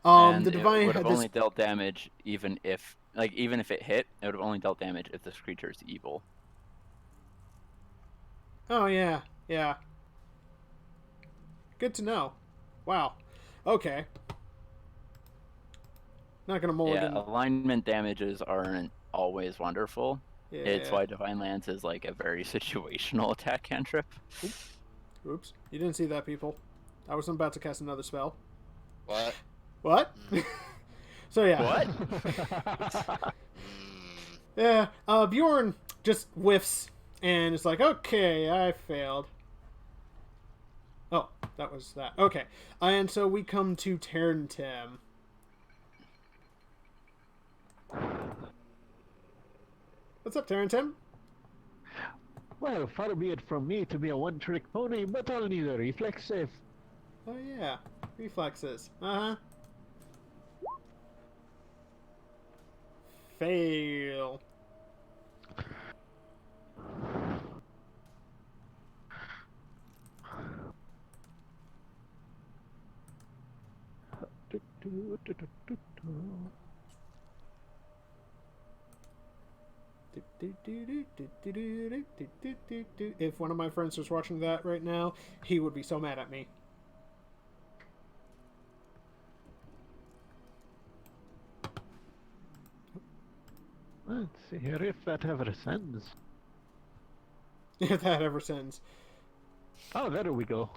And The divine it would had have this. only dealt damage even if it hit, it would have only dealt damage if this creature is evil. Oh yeah, yeah. Good to know. Wow. Okay. Not gonna mulligan. Yeah, alignment damages aren't always wonderful. Yeah. It's why Divine Lance is like a very situational attack cantrip. Oops. You didn't see that, people. I was about to cast another spell. What? What? So yeah. What? Yeah. Bjorn just whiffs and it's like, okay, I failed. Oh, that was that. Okay. And so we come to Terran Tim. What's up, Terran Tim? Well, far be it from me to be a one-trick pony, but I'll need a reflex save. Oh yeah, reflexes. Uh-huh. Fail. If one of my friends was watching that right now, he would be so mad at me. Let's see here if that ever sends. If that ever sends. Oh, there we go.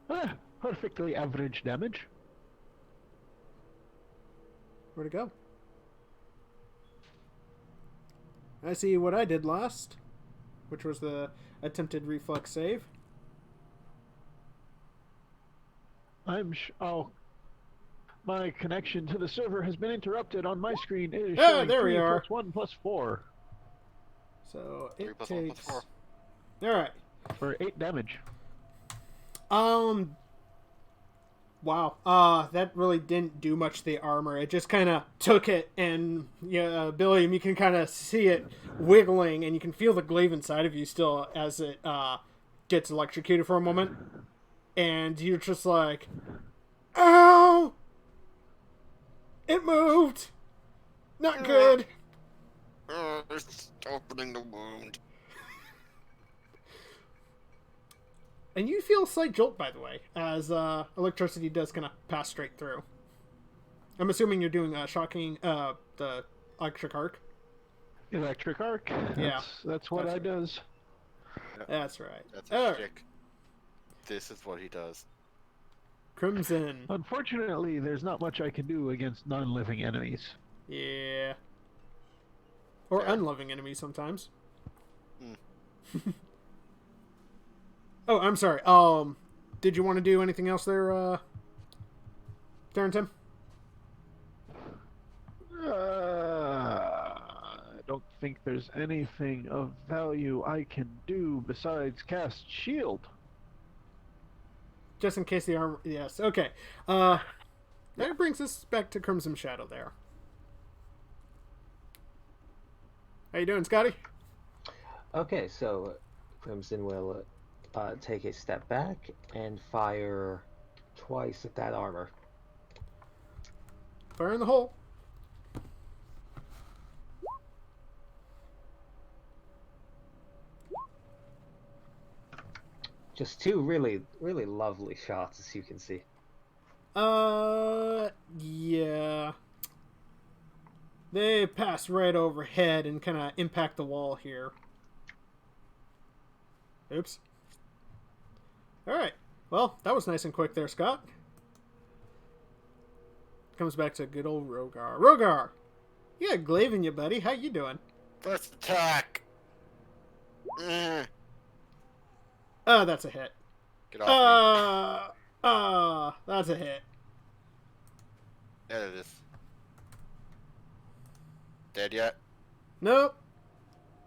Ah, perfectly average damage. Where'd it go? I see what I did last, which was the attempted reflex save. Oh. My connection to the server has been interrupted on my screen. It is Ah, showing there we 3 are. plus 1 plus 4 So 3 it plus 1 takes. plus 4. All right. for 8 damage. Wow. That really didn't do much to the armor. It just kind of took it, and yeah, Billy, you can kind of see it wiggling, and you can feel the glaive inside of you still as it gets electrocuted for a moment, and you're just like, ow! It moved. Not good. It's opening the wound. And you feel a slight jolt, by the way, as electricity does kind of pass straight through. I'm assuming you're doing shocking, the electric arc. Electric arc. Yeah. That's what That's I does. That's right. That's All a right. shtick. This is what he does. Crimson. Unfortunately, there's not much I can do against non-living enemies. Yeah. Or Fair. unloving enemies sometimes. Hmm. Oh, I'm sorry. Did you want to do anything else there, Darrington? I don't think there's anything of value I can do besides cast shield. Just in case the armor... Yes, okay. That brings us back to Crimson Shadow there. How you doing, Scotty? Okay, so Crimson will take a step back and fire twice at that armor. Fire in the hole. Just two really, really lovely shots, as you can see. Yeah. They pass right overhead and kind of impact the wall here. Oops. Alright. Well, that was nice and quick there, Scott. Comes back to good old Rogar. Rogar! You got glaive in you, buddy. How you doing? First attack. Oh, that's a hit. Get off me. That's a hit. There it is. Dead yet? Nope.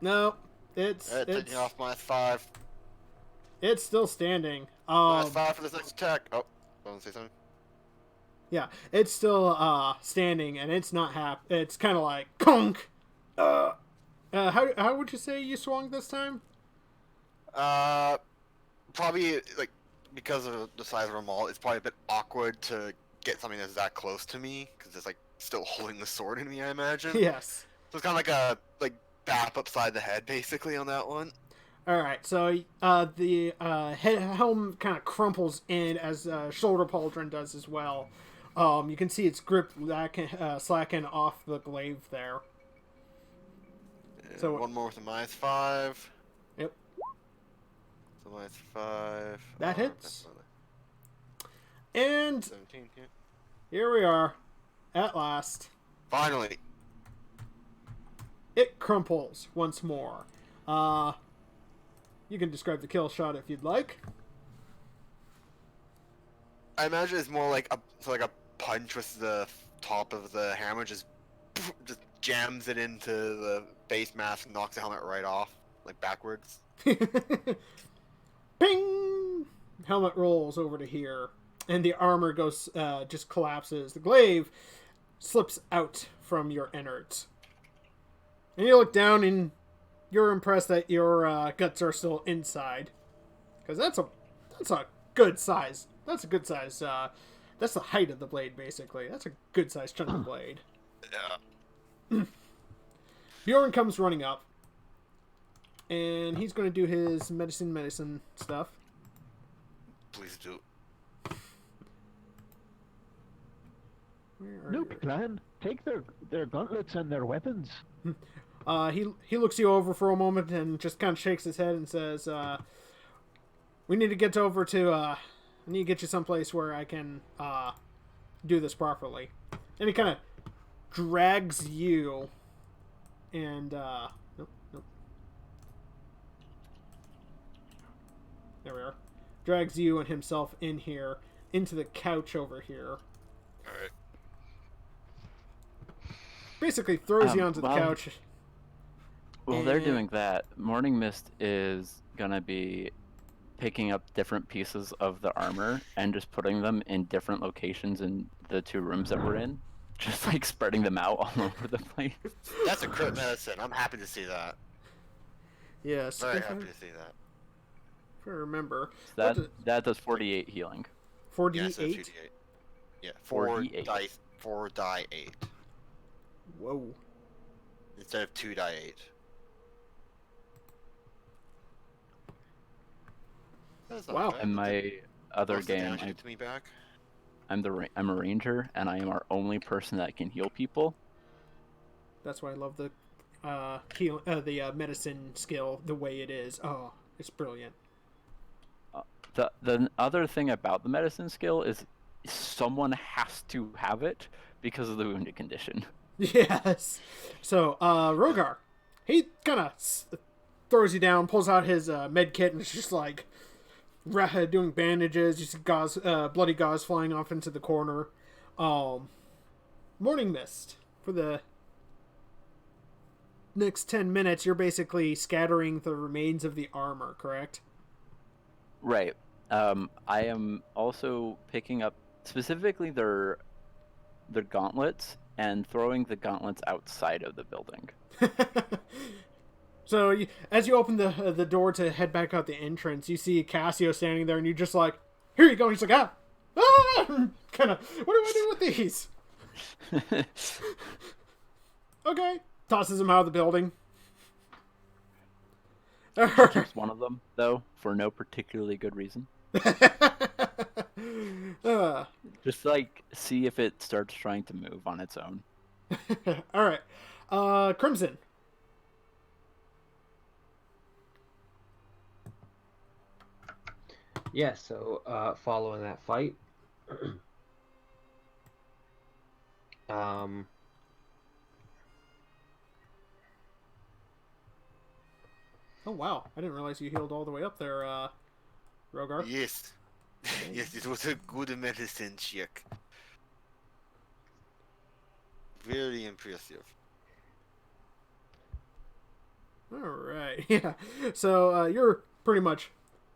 Nope. It's Taking off -5. it's still standing. -5 for this next attack. Oh, want to say something? Yeah, it's still standing, and it's not it's kind of like conk. How would you say you swung this time? Probably like because of the size of them all, it's probably a bit awkward to get something that's that close to me because it's like still holding the sword in me. I imagine. Yes. So it's kind of like a bap upside the head, basically, on that one. All right, so the helm kind of crumples in as shoulder pauldron does as well. You can see its grip slacken off the glaive there. And So- one more with a -5. Yep. So -5. That Oh, hits. that's not And 17. Yeah. here we are, at last. Finally. It crumples once more. You can describe the kill shot if you'd like. I imagine it's more like a punch with the top of the hammer just jams it into the face mask and knocks the helmet right off, like backwards. Ping! Helmet rolls over to here, and the armor goes just collapses. The glaive slips out from your innards. And you look down and you're impressed that your guts are still inside. Because that's a good size. That's a good size. That's the height of the blade, basically. That's a good size chunk of blade. Yeah. Bjorn comes running up. And he's going to do his medicine stuff. Please do. Where are New you? plan. Take their gauntlets and their weapons. He looks you over for a moment and just kind of shakes his head and says, "We need to get over to. I need to get you someplace where I can do this properly." And he kind of drags you, and nope. There we are. Drags you and himself in here into the couch over here. All right. Basically throws you Um, onto the well- couch. Well, they're And- doing that. Morning Mist is gonna be picking up different pieces of the armor and just putting them in different locations in the 2 rooms that we're in. Just like spreading them out all over the place. That's a crit medicine. I'm happy to see that. Yes, Very if happy to see that. I remember. That What that does 48 healing. 4d8? Yeah, so 2d8. Yeah, 4 4d8. dice, 4 die 8 Whoa. instead of 2 die 8. That's not Wow. bad. In my other Most of the game, damage you did to me back. I'm a ranger, and I am our only person that can heal people. That's why I love the medicine skill the way it is. Oh, it's brilliant. The other thing about the medicine skill is someone has to have it because of the wounded condition. Yes. So, Rogar, he kind of throws you down, pulls out his med kit, and it's just like doing bandages. You see gauze, bloody gauze flying off into the corner. Morning mist. For the next 10 minutes, you're basically scattering the remains of the armor, correct? Right. I am also picking up specifically their gauntlets and throwing the gauntlets outside of the building. So as you open the door to head back out the entrance, you see Cassio standing there, and you're just like, "Here you go." And he's like, "Ah, kind of. What do I do with these?" Okay, tosses him out of the building. Keeps one of them though for no particularly good reason. Just like see if it starts trying to move on its own. All right, Crimson. Yeah, so following that fight, Oh wow, I didn't realize you healed all the way up there, Rogar. Yes. Yes, it was a good medicine check. Very impressive. All right, yeah. So you're pretty much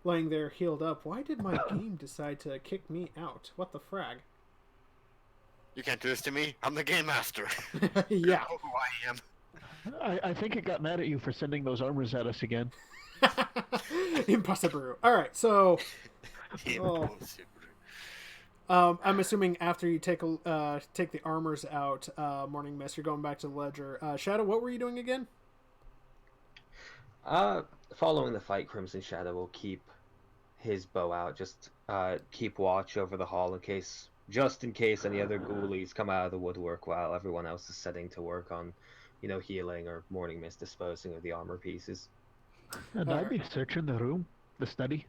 laying there healed up. Why did my game decide to kick me out? What the frag? You can't do this to me. I'm the game master. Yeah. Oh, who I am. I think it got mad at you for sending those armors at us again. Impossible. All right, so Impossible. I'm assuming after you take the armors out, Morning Mist, you're going back to the ledger. Shadow, what were you doing again? following the fight, Crimson Shadow will keep his bow out, just keep watch over the hall just in case any other ghoulies come out of the woodwork while everyone else is setting to work on, healing or Morning Mist disposing of the armor pieces. And I'd be searching the room, the study.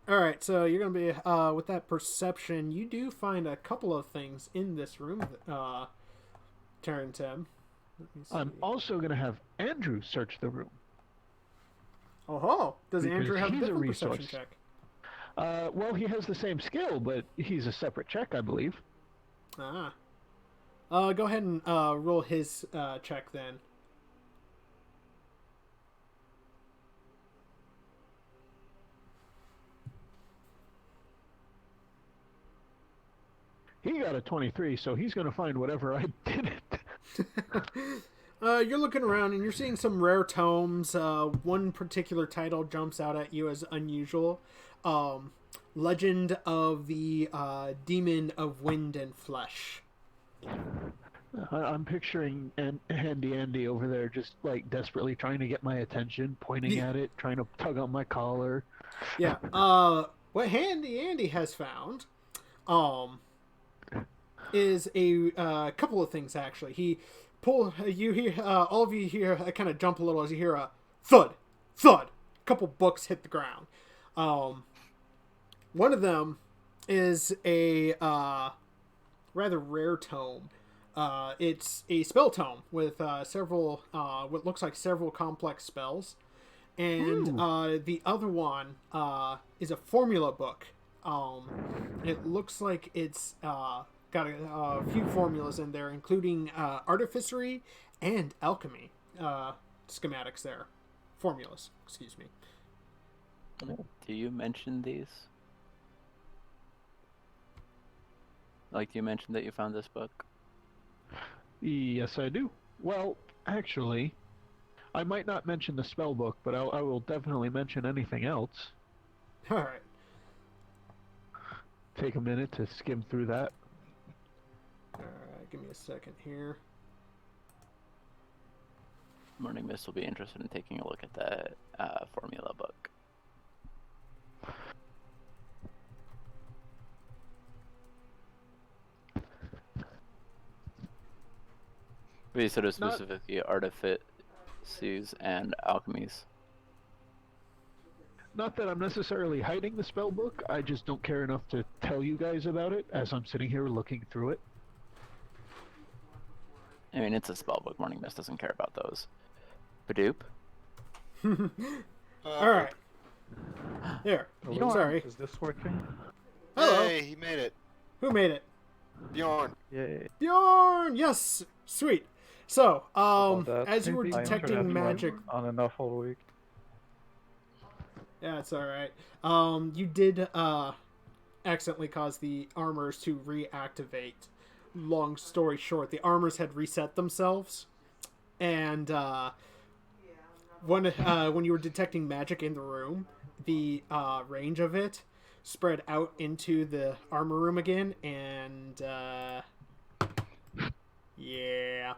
Alright, so you're going to be, with that perception, you do find a couple of things in this room, Terran Tim. I'm also going to have Andrew search the room. Oh, does Because Andrew have a he's a different resource. perception check? Well, he has the same skill, but he's a separate check, I believe. Go ahead and roll his check then. He got a 23, so he's going to find whatever I didn't. You're looking around and you're seeing some rare tomes. One particular title jumps out at you as unusual. Legend of the Demon of Wind and Flesh. I'm picturing Handy Andy over there just like desperately trying to get my attention, pointing at it, trying to tug on my collar. Yeah. What Handy Andy has found is a couple of things actually. You hear all of you hear kind of jump a little as you hear a thud. A couple books hit the ground. One of them is a rather rare tome. It's a spell tome with several what looks like several complex spells, and the other one is a formula book. It looks like it's got a few formulas in there, including artificery and alchemy schematics there. Formulas, excuse me. Do you mention these? Like, do you mention that you found this book? Yes, I do. Well, actually, I might not mention the spell book, but I will definitely mention anything else. All right. Take a minute to skim through that. All right, give me a second here. Morning Mist will be interested in taking a look at that formula book. We said it specifically artifices and alchemies. Not that I'm necessarily hiding the spell book, I just don't care enough to tell you guys about it as I'm sitting here looking through it. I mean, it's a spellbook. Morning Mist doesn't care about those. Badoop. All right. Here. Hello? Sorry. Is this working? Hello. Hey, he made it. Who made it? Bjorn. Yay. Bjorn. Yes. Sweet. So, About that. as you were My detecting internet magic. went on and off all week. Yeah, it's all right. You did accidentally cause the armors to reactivate. Long story short, the armors had reset themselves, and when you were detecting magic in the room, the range of it spread out into the armor room again, and yeah,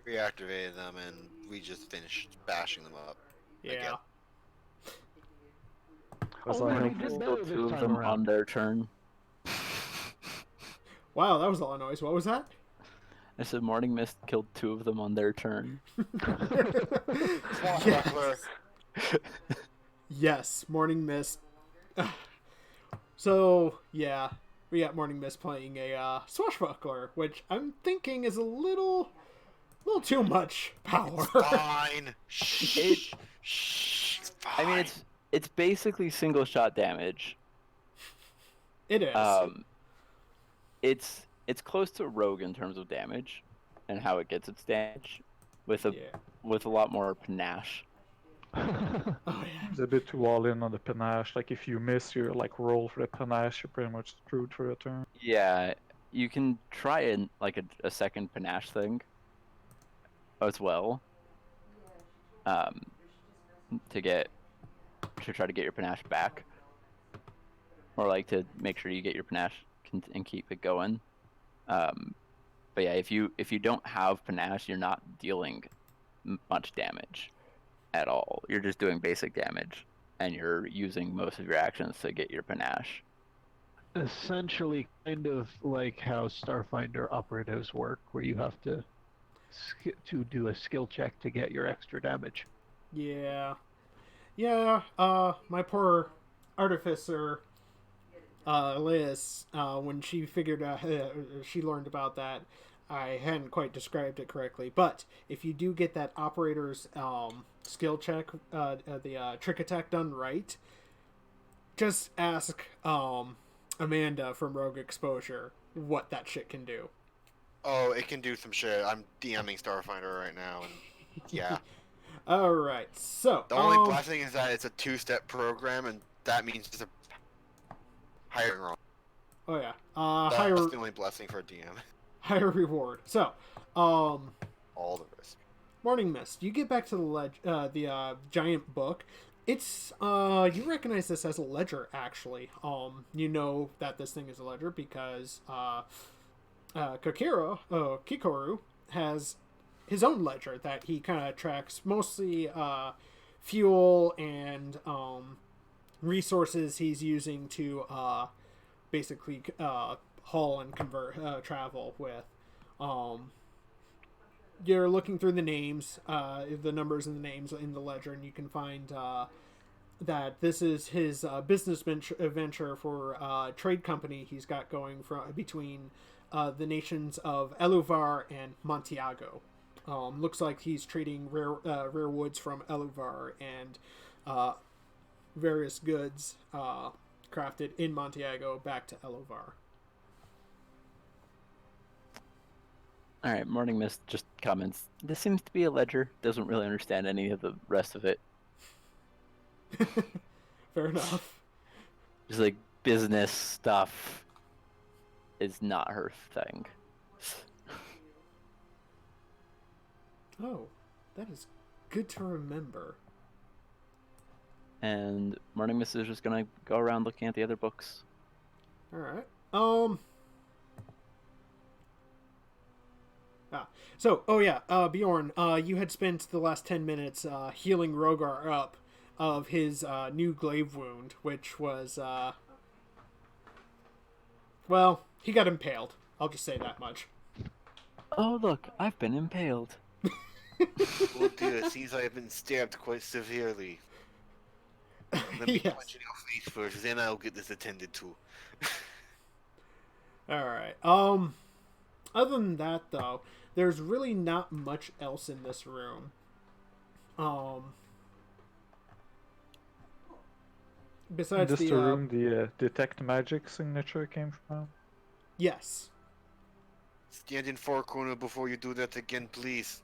Reactivated them, and we just finished bashing them up. yeah. Was Oh, I really? helpful? Did Kill better this two of time them around. on their turn. Wow, that was a lot of noise. What was that? I said Morning Mist killed 2 of them on their turn. Swashbuckler. Yes, Morning Mist. So, yeah, we got Morning Mist playing a Swashbuckler, which I'm thinking is a little too much power. Fine. Shh. Shh. It's I mean, fine. it's basically single shot damage. It is. It's close to Rogue in terms of damage and how it gets its damage, with yeah. a lot more panache. Oh, yeah. It's a bit too all in on the panache. Like if you miss your like roll for the panache, you're pretty much screwed for a turn. Yeah, you can try a second panache thing as well. To try to get your panache back, or like to make sure you get your panache and keep it going. But yeah, if you don't have panache, you're not dealing much damage at all. You're just doing basic damage, and you're using most of your actions to get your panache. Essentially, kind of like how Starfinder operatives work, where you have to do a skill check to get your extra damage. Yeah. Yeah, my poor artificer, Liz, when she figured out, she learned about that, I hadn't quite described it correctly, but if you do get that operator's skill check, the trick attack done right, just ask Amanda from Rogue Exposure what that shit can do. Oh, it can do some shit. I'm DMing Starfinder right now, and yeah. All right, so The only blessing is that it's a 2-step program, and that means it's a higher roll. oh yeah, That's higher the only blessing for a DM. higher reward. So, All the risk. Morning Mist. You get back to the giant book. It's you recognize this as a ledger actually. You know that this thing is a ledger because Kikoru has his own ledger that he kind of tracks mostly fuel and resources he's using to basically haul and convert travel with. You're looking through the names, the numbers and the names in the ledger, and you can find that this is his business venture for trade company he's got going between the nations of Eluvar and Montiago. Looks like he's trading rare woods from Eluvar and various goods crafted in Montiago back to Eluvar. All right, Morning Mist just comments. This seems to be a ledger. Doesn't really understand any of the rest of it. Fair enough. Just like business stuff is not her thing. Oh, that is good to remember. And Morning Mist is just gonna go around looking at the other books. All right. Bjorn, you had spent the last 10 minutes healing Rogar up of his new glaive wound, which was, well, he got impaled. I'll just say that much. Oh look, I've been impaled. Oh dear, it seems I have been stabbed quite severely. Let me Yes. punch in your face first, then I'll get this attended to. All right. Other than that, though, there's really not much else in this room. Besides Just the the room the detect magic signature came from. yes. Stand in four corner before you do that again, please.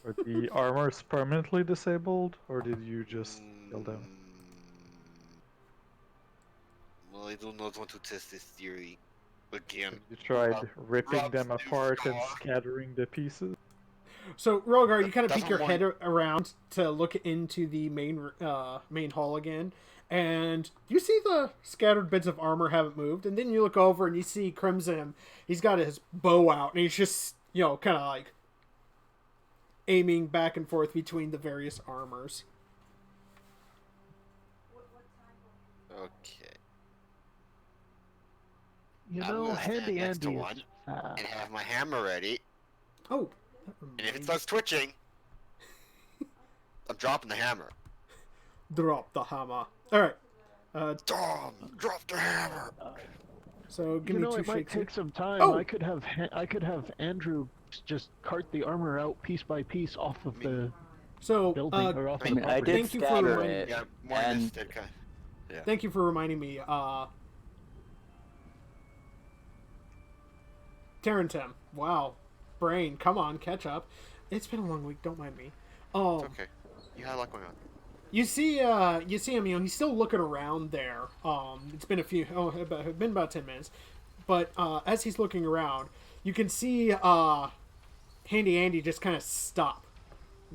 Are the armors permanently disabled, or did you just kill them? Well, I do not want to test this theory again. You tried Rob- ripping Rob them apart and Stewart. scattering the pieces? So Rogar, you kind of That's peek your not head around to look into the main hall again, and you see the scattered bits of armor haven't moved. And then you look over and you see Crimson. He's got his bow out, and he's just kind of like aiming back and forth between the various armors. Okay. You I'm know, gonna stand Handy next to Andy one. is... And have my hammer ready. Oh, And if it starts twitching, I'm dropping the hammer. drop the hammer. All right. Dom, drop the hammer. So give You me know, two it might shakes. take some time. Oh! I could have Andrew just cart the armor out piece by piece off of the So building or off I of mean, the I property. did Thank you for scatter reminding it. Yeah, morning And- mist did kind thank you for reminding me. Tarentum. Wow. Brain, come on, catch up. It's been a long week, don't mind me. It's okay. You had a lot going on. You see him, he's still looking around there. It's been been about 10 minutes. But as he's looking around, you can see Handy Andy just kind of stop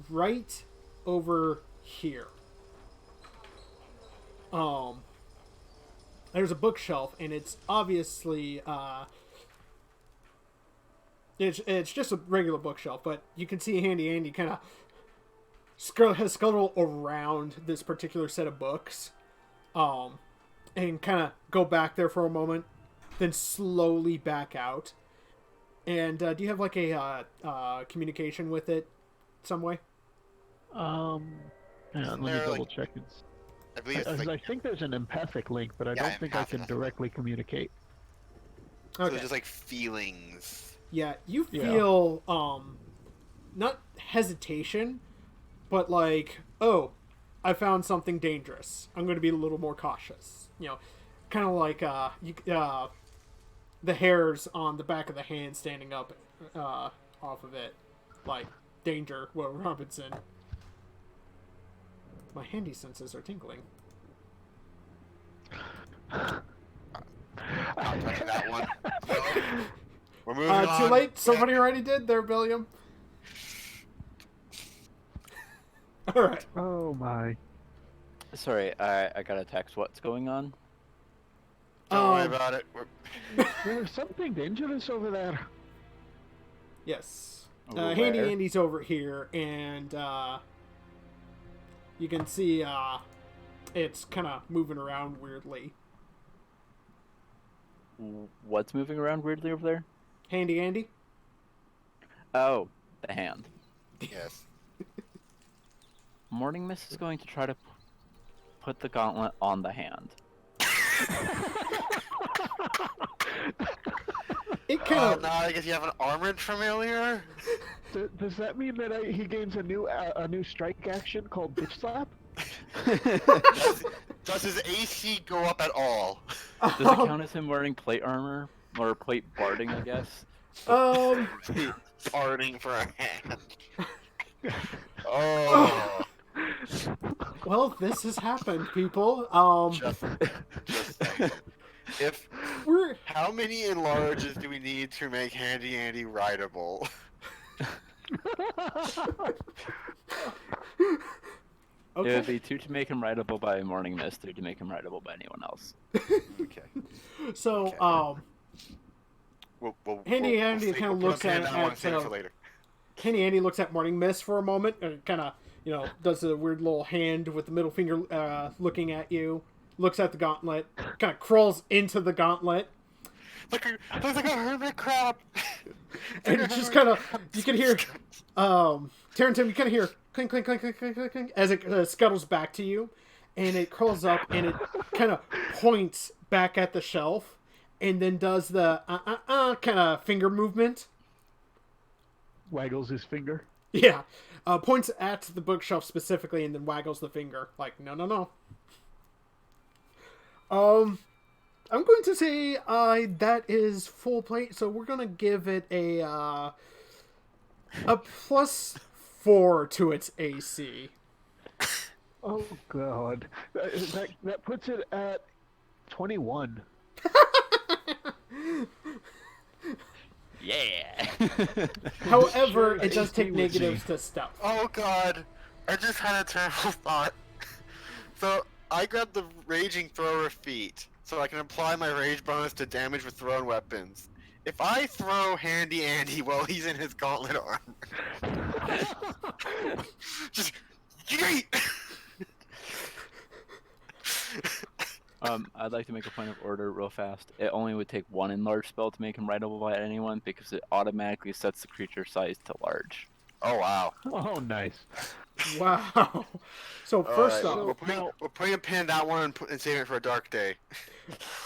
right over here. There's a bookshelf, and it's obviously it's just a regular bookshelf, but you can see Handy Andy kind of scuttle around this particular set of books, and kind of go back there for a moment, then slowly back out. And do you have like a communication with it, some way? Hang on, let me there, double like- check. I believe it's I like, think there's an empathic link, but I Yeah, don't think I can empathic. directly communicate. so Okay. it's just like feelings. Yeah, you Yeah. feel not hesitation, but like, oh, I found something dangerous. I'm going to be a little more cautious. Kind of like the hairs on the back of the hand standing up off of it, like danger, Will Robinson. My handy senses are tingling. Not touching that one. No. We're moving on. Too late. Somebody already did there, William. All right. Oh my. Sorry, I got a text. What's going on? Don't worry about it. There's something dangerous over there. Yes. Where? Handy Andy's over here, and you can see it's kind of moving around weirdly. What's moving around weirdly over there? Handy Andy? Oh, the hand. Yes. Morning Mist is going to try to put the gauntlet on the hand. It kind Oh, of... now I guess you have an armored familiar? Does that mean that he gains a new strike action called Bitch Slap? Does his AC go up at all? Does it count as him wearing plate armor? Or plate barding, I guess? Farting for a hand. Oh. Well, this has happened, people. Just saying. We're... How many enlarges do we need to make Handy Andy rideable? It would Okay. be 2 to make him rideable by Morning Mist, 3 to make him rideable by anyone else. Okay. So, Handy Andy kinda looks at later. Handy Andy looks at Morning Mist for a moment, and kind of, does a weird little hand with the middle finger looking at you, looks at the gauntlet, kind of crawls into the gauntlet, Looks like a hermit crab. and it's just kind of, you can hear, Tarentum, you kind of hear clink, clink, clink, clink, clink, clink, clink, as it scuttles back to you, and it crawls up, and it kind of points back at the shelf, and then does the kind of finger movement. waggles his finger. Yeah. Points at the bookshelf specifically and then waggles the finger. Like, no, no, no. I'm going to say that is full plate, so we're going to give it a +4 to its AC. Oh god, that puts it at 21. Yeah. However, it does AC take with negatives me. to stealth. Oh god, I just had a terrible thought. So I grabbed the raging thrower feat, so I can apply my rage bonus to damage with thrown weapons. If I throw Handy Andy while he's in his gauntlet armor, just yeet! I'd like to make a point of order real fast. It only would take one enlarge spell to make him rideable by anyone because it automatically sets the creature size to large. Oh wow. Oh, nice. Wow. So first Alright, off, we're putting a pin in that one and saving it for a dark day.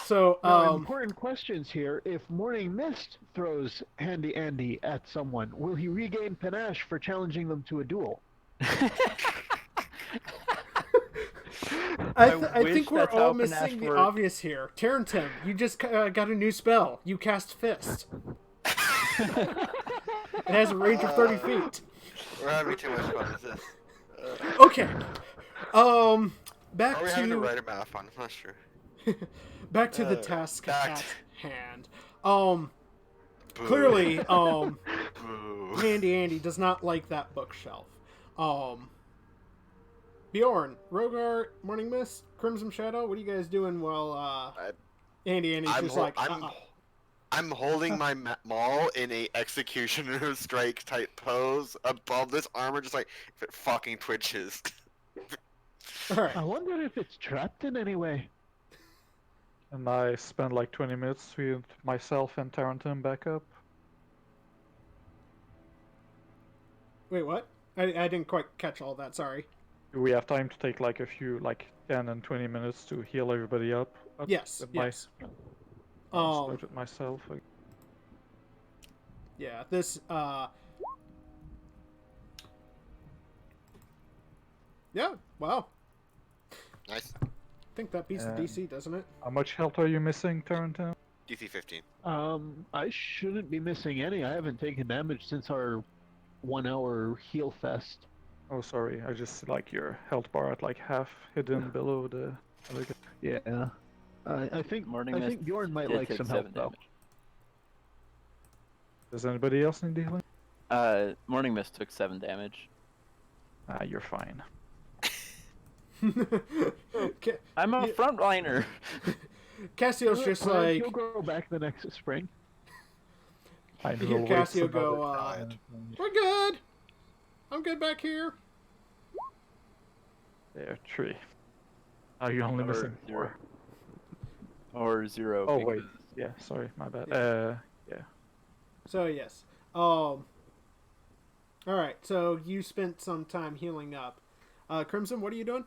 so Now, important questions here. If Morning Mist throws Handy Andy at someone, will he regain panache for challenging them to a duel? I wish think we're that's all how missing Panache the worked. obvious here. Tarentum, you just got a new spell. You cast Fist. It has a range of 30 feet. We're having too much fun with this. Okay. Back Are we having the to right amount of fun? I'm not sure. back to the task back at to- hand. Boo. Clearly, Boo. Handy Andy does not like that bookshelf. Bjorn, Rogar, Morning Mist, Crimson Shadow, what are you guys doing while Handy Andy's just like I'm holding my maul in a executioner strike type pose above this armor, just like if it fucking twitches. Alright. I wonder if it's trapped in any way. And I spend like 20 minutes with myself and Tarentum back up. Wait, what? I didn't quite catch all that, sorry. We have time to take like a few, like 10 and 20 minutes to heal everybody up. Yes, with yes. I'll start with myself. Yeah, this, yeah, wow. Nice. I think that beats the DC, doesn't it? How much health are you missing, Tarentum? DC 15. I shouldn't be missing any. I haven't taken damage since our 1 hour heal fest. Oh, sorry. I just see like your health bar at like half hidden below the other guy. Yeah. I think Morning I Mist think Bjorn might did like take some 7 help though. damage. Does anybody else need healing? Morning Mist took 7 damage. You're fine. Ca- I'm a Yeah. frontliner. Cassio's just like, He'll grow back the next spring. I you hear will wait Cassio for another go, time. we're good. I'm good back here. There, 3. Are you only Or missing 0. 4? Or 0. Oh, because... wait. Yeah, sorry, my bad. Yeah. So, yes. Alright, so you spent some time healing up. Crimson, what are you doing?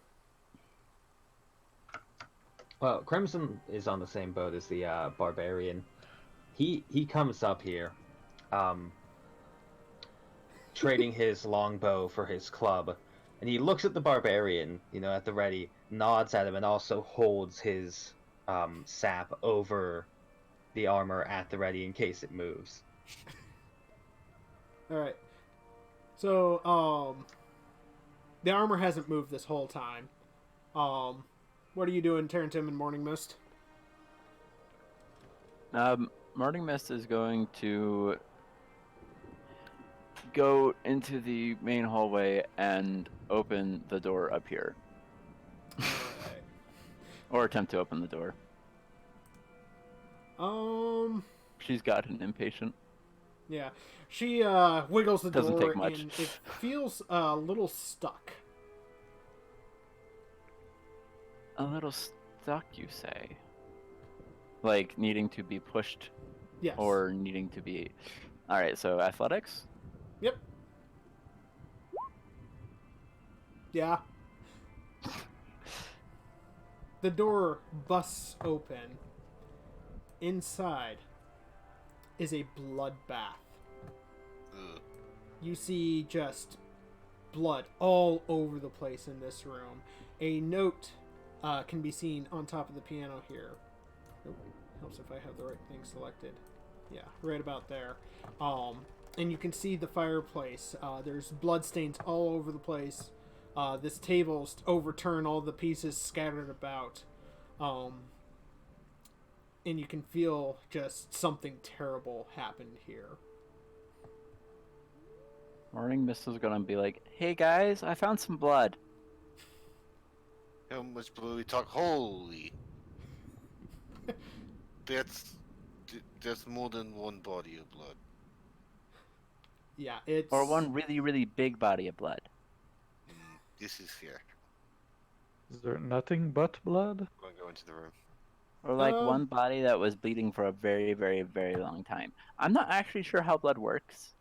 Well, Crimson is on the same boat as the barbarian. He comes up here, trading his longbow for his club, and he looks at the barbarian, at the ready, nods at him, and also holds his sap over the armor at the ready in case it moves. Alright. So, the armor hasn't moved this whole time. What are you doing, Tarentum and Morning Mist? Morning Mist is going to go into the main hallway and open the door up here. Alright. Or attempt to open the door. She's got an impatient. Yeah. She, wiggles the Doesn't door take much. and it feels a little stuck. A little stuck, you say? Like needing to be pushed Yes. or needing to be... Alright, so athletics? Yep. Yeah. The door busts open. Inside is a bloodbath. Ugh. you see just blood all over the place in this room. A note can be seen on top of the piano here. Oh, helps if I have the right thing selected. Yeah, right about there. And you can see the fireplace. There's blood stains all over the place. This table's overturned, all the pieces scattered about. And you can feel just something terrible happened here. Morning Mist is gonna be like, "Hey guys, I found some blood." How much blood we talk? Holy! That's more than one body of blood. Yeah, it's... Or one really, really big body of blood. This is fair. Is there nothing but blood? I'm gonna go into the room. Or like one body that was bleeding for a very, very, very long time. I'm not actually sure how blood works.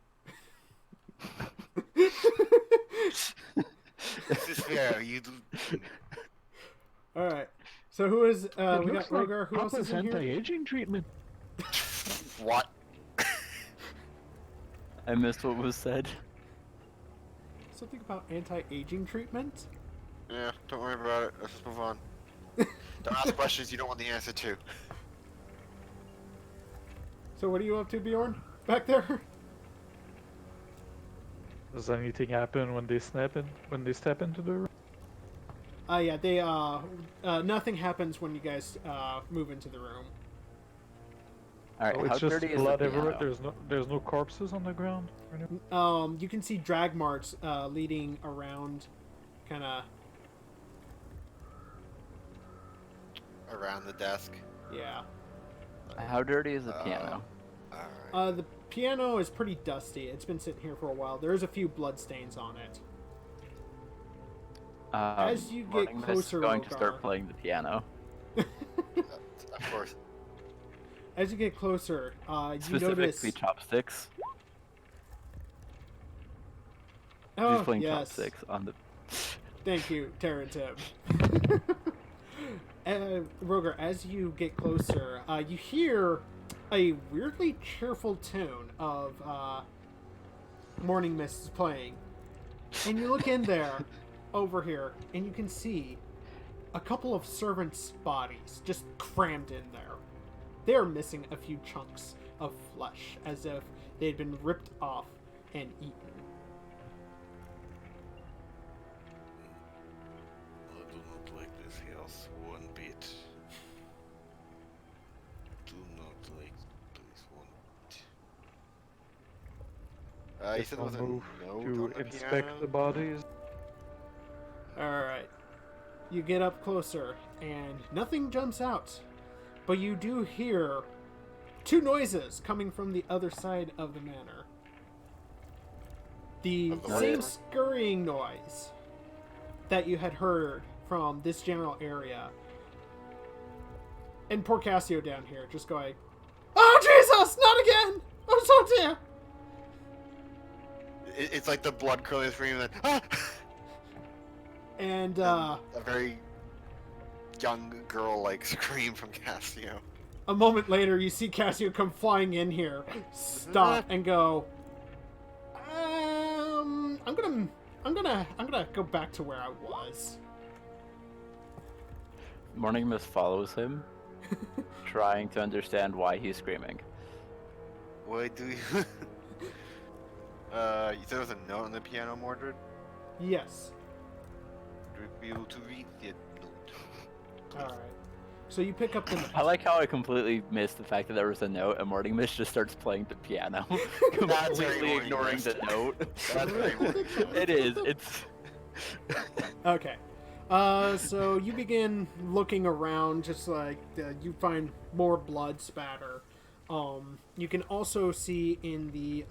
This is fair. You do. Alright. So who is... It we got looks like Rogar. Who else Papa's is in here? anti-aging treatment. What? I missed what was said. Something about anti-aging treatment? Yeah, don't worry about it. Let's just move on. Don't ask questions you don't want the answer to. So what are you up to, Bjorn? Back there? Does anything happen when they step into the room? Yeah, they, nothing happens when you guys, move into the room. Alright, Oh, how it's just dirty is blood the everywhere. piano? There's no corpses on the ground. Or anything? You can see drag marks, leading around, kinda, Around the desk. yeah. How dirty is the piano? Alright. The piano is pretty dusty. It's been sitting here for a while. There's a few blood stains on it. As you get Morning Mist is closer, going to Rogar. start playing the piano. Of course. As you get closer, you Specifically notice... chopsticks. Oh, He's playing yes. chopsticks on the... Thank you, Terran Tim. Roger, as you get closer, you hear a weirdly cheerful tune of Morning Mist playing. And you look in there, over here, and you can see a couple of servants' bodies just crammed in there. They are missing a few chunks of flesh, as if they had been ripped off and eaten. I do not like this house one bit. Do not like this one bit. You Guess said I'll there was a move note to on the inspect piano? the bodies. Alright. You get up closer, and nothing jumps out. But you do hear two noises coming from the other side of the manor. The Of the same manor? scurrying noise that you had heard from this general area. And poor Cassio down here just going, "Oh Jesus, not again! I'm so dear!" It's like the blood curling scream that ah! And a very young girl like scream from Cassio. a moment later, you see Cassio come flying in here, stop, and go, I'm gonna go back to where I was. Morning Mist follows him, trying to understand why he's screaming. Why do you? You said there was a note on the piano, Mordred? Yes. Would you be able to read the note? All right. So you pick up the I like how I completely missed the fact that there was a note, and Morning Mist just starts playing the piano, That's very completely Morning ignoring Mist. the note. That's very Morning Mist. It is. It's. Okay. So you begin looking around, just like you find more blood spatter. You can also see in the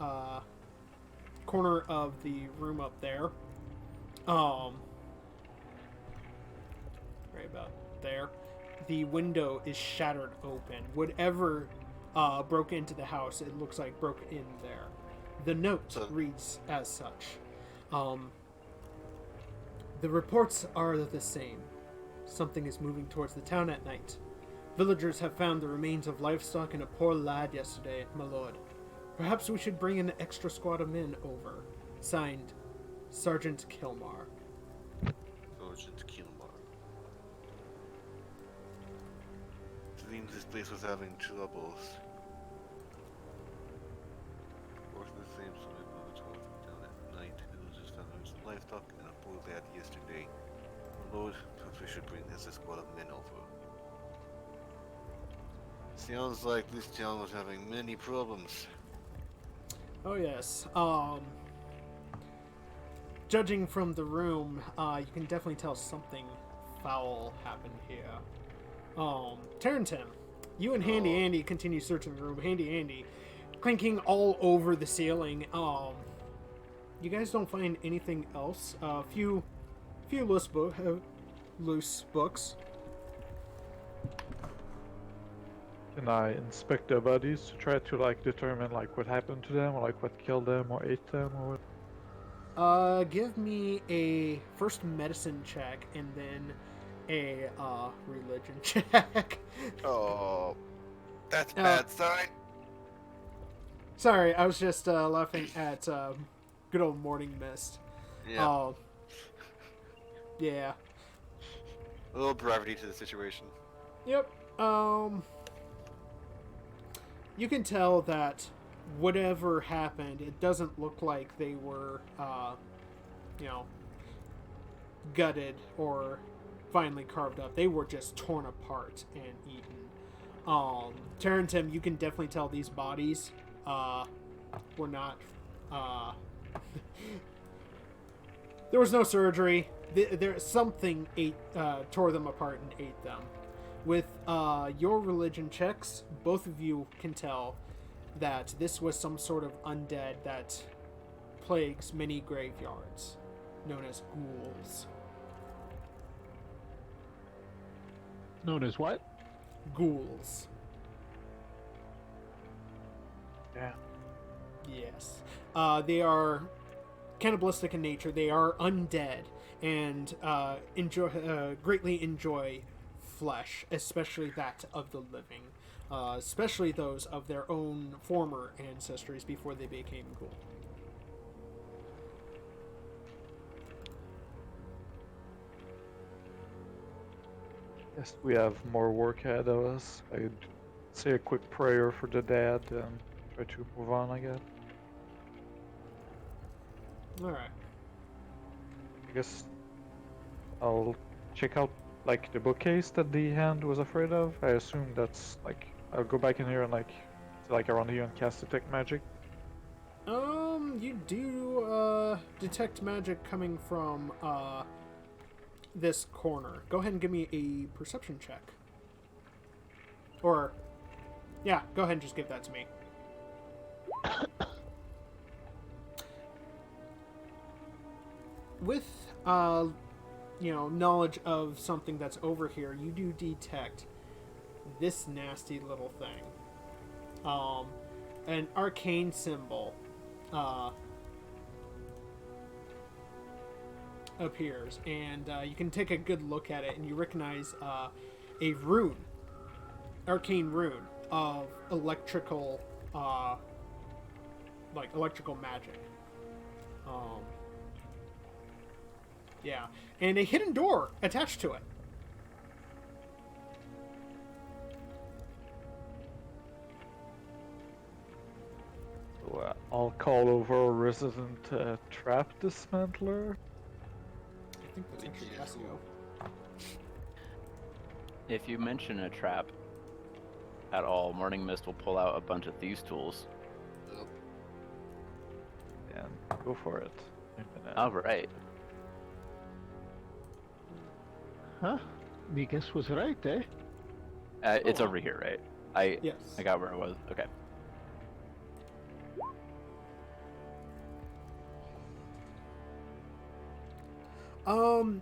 corner of the room up there, right about there, the window is shattered open. Whatever broke into the house, it looks like broke in there. The note reads as such. The reports are the same. Something is moving towards the town at night. Villagers have found the remains of livestock and a poor lad yesterday, my lord. Perhaps we should bring an extra squad of men over. Signed, Sergeant Kilmar. Sergeant Kilmar. Seems this place was having troubles. Fortunately, the same side of the town down at night. Villagers found some livestock and a poor lad yesterday. My lord, perhaps we should bring this squad of men over. Sounds like this town was having many problems. Oh yes. Judging from the room, you can definitely tell something foul happened here. Tarrenton, you and Handy Andy continue searching the room. Handy Andy clinking all over the ceiling. You guys don't find anything else. A few loose books. Can I inspect their bodies to try to like determine like what happened to them or like what killed them or ate them or what? Give me a first medicine check and then a religion check. Oh, that's bad sign. Sorry, I was just laughing at good old morning mist. Yeah. Yeah. A little brevity to the situation. Yep. You can tell that whatever happened, it doesn't look like they were, gutted or finally carved up. They were just torn apart and eaten. Tarrenton, you can definitely tell these bodies, were not, there was no surgery. Something tore them apart and ate them. With your religion checks, both of you can tell that this was some sort of undead that plagues many graveyards, known as ghouls. Known as what? Ghouls. Yeah. Yes. They are cannibalistic in nature. They are undead and greatly enjoy flesh, especially that of the living, especially those of their own former ancestors before they became ghoul. Yes, we have more work ahead of us. I'd say a quick prayer for the dead and try to move on, I guess. Alright. I guess I'll check out like the bookcase that the hand was afraid of. I assume that's like I'll go back in here and like around here and cast detect magic. You do detect magic coming from this corner. Go ahead and give me a perception check. Or yeah, go ahead and just give that to me. With knowledge of something that's over here, you do detect this nasty little thing. An arcane symbol appears, and you can take a good look at it, and you recognize a rune, arcane rune of electrical magic. Yeah, and a hidden door attached to it. So I'll call over a resident trap dismantler. I think that's actually Casio. If you mention a trap at all, Morning Mist will pull out a bunch of thieves' tools. And go for it. All right. Huh? My guess was right, eh? It's over here, right? Yes. I got where I was. Okay.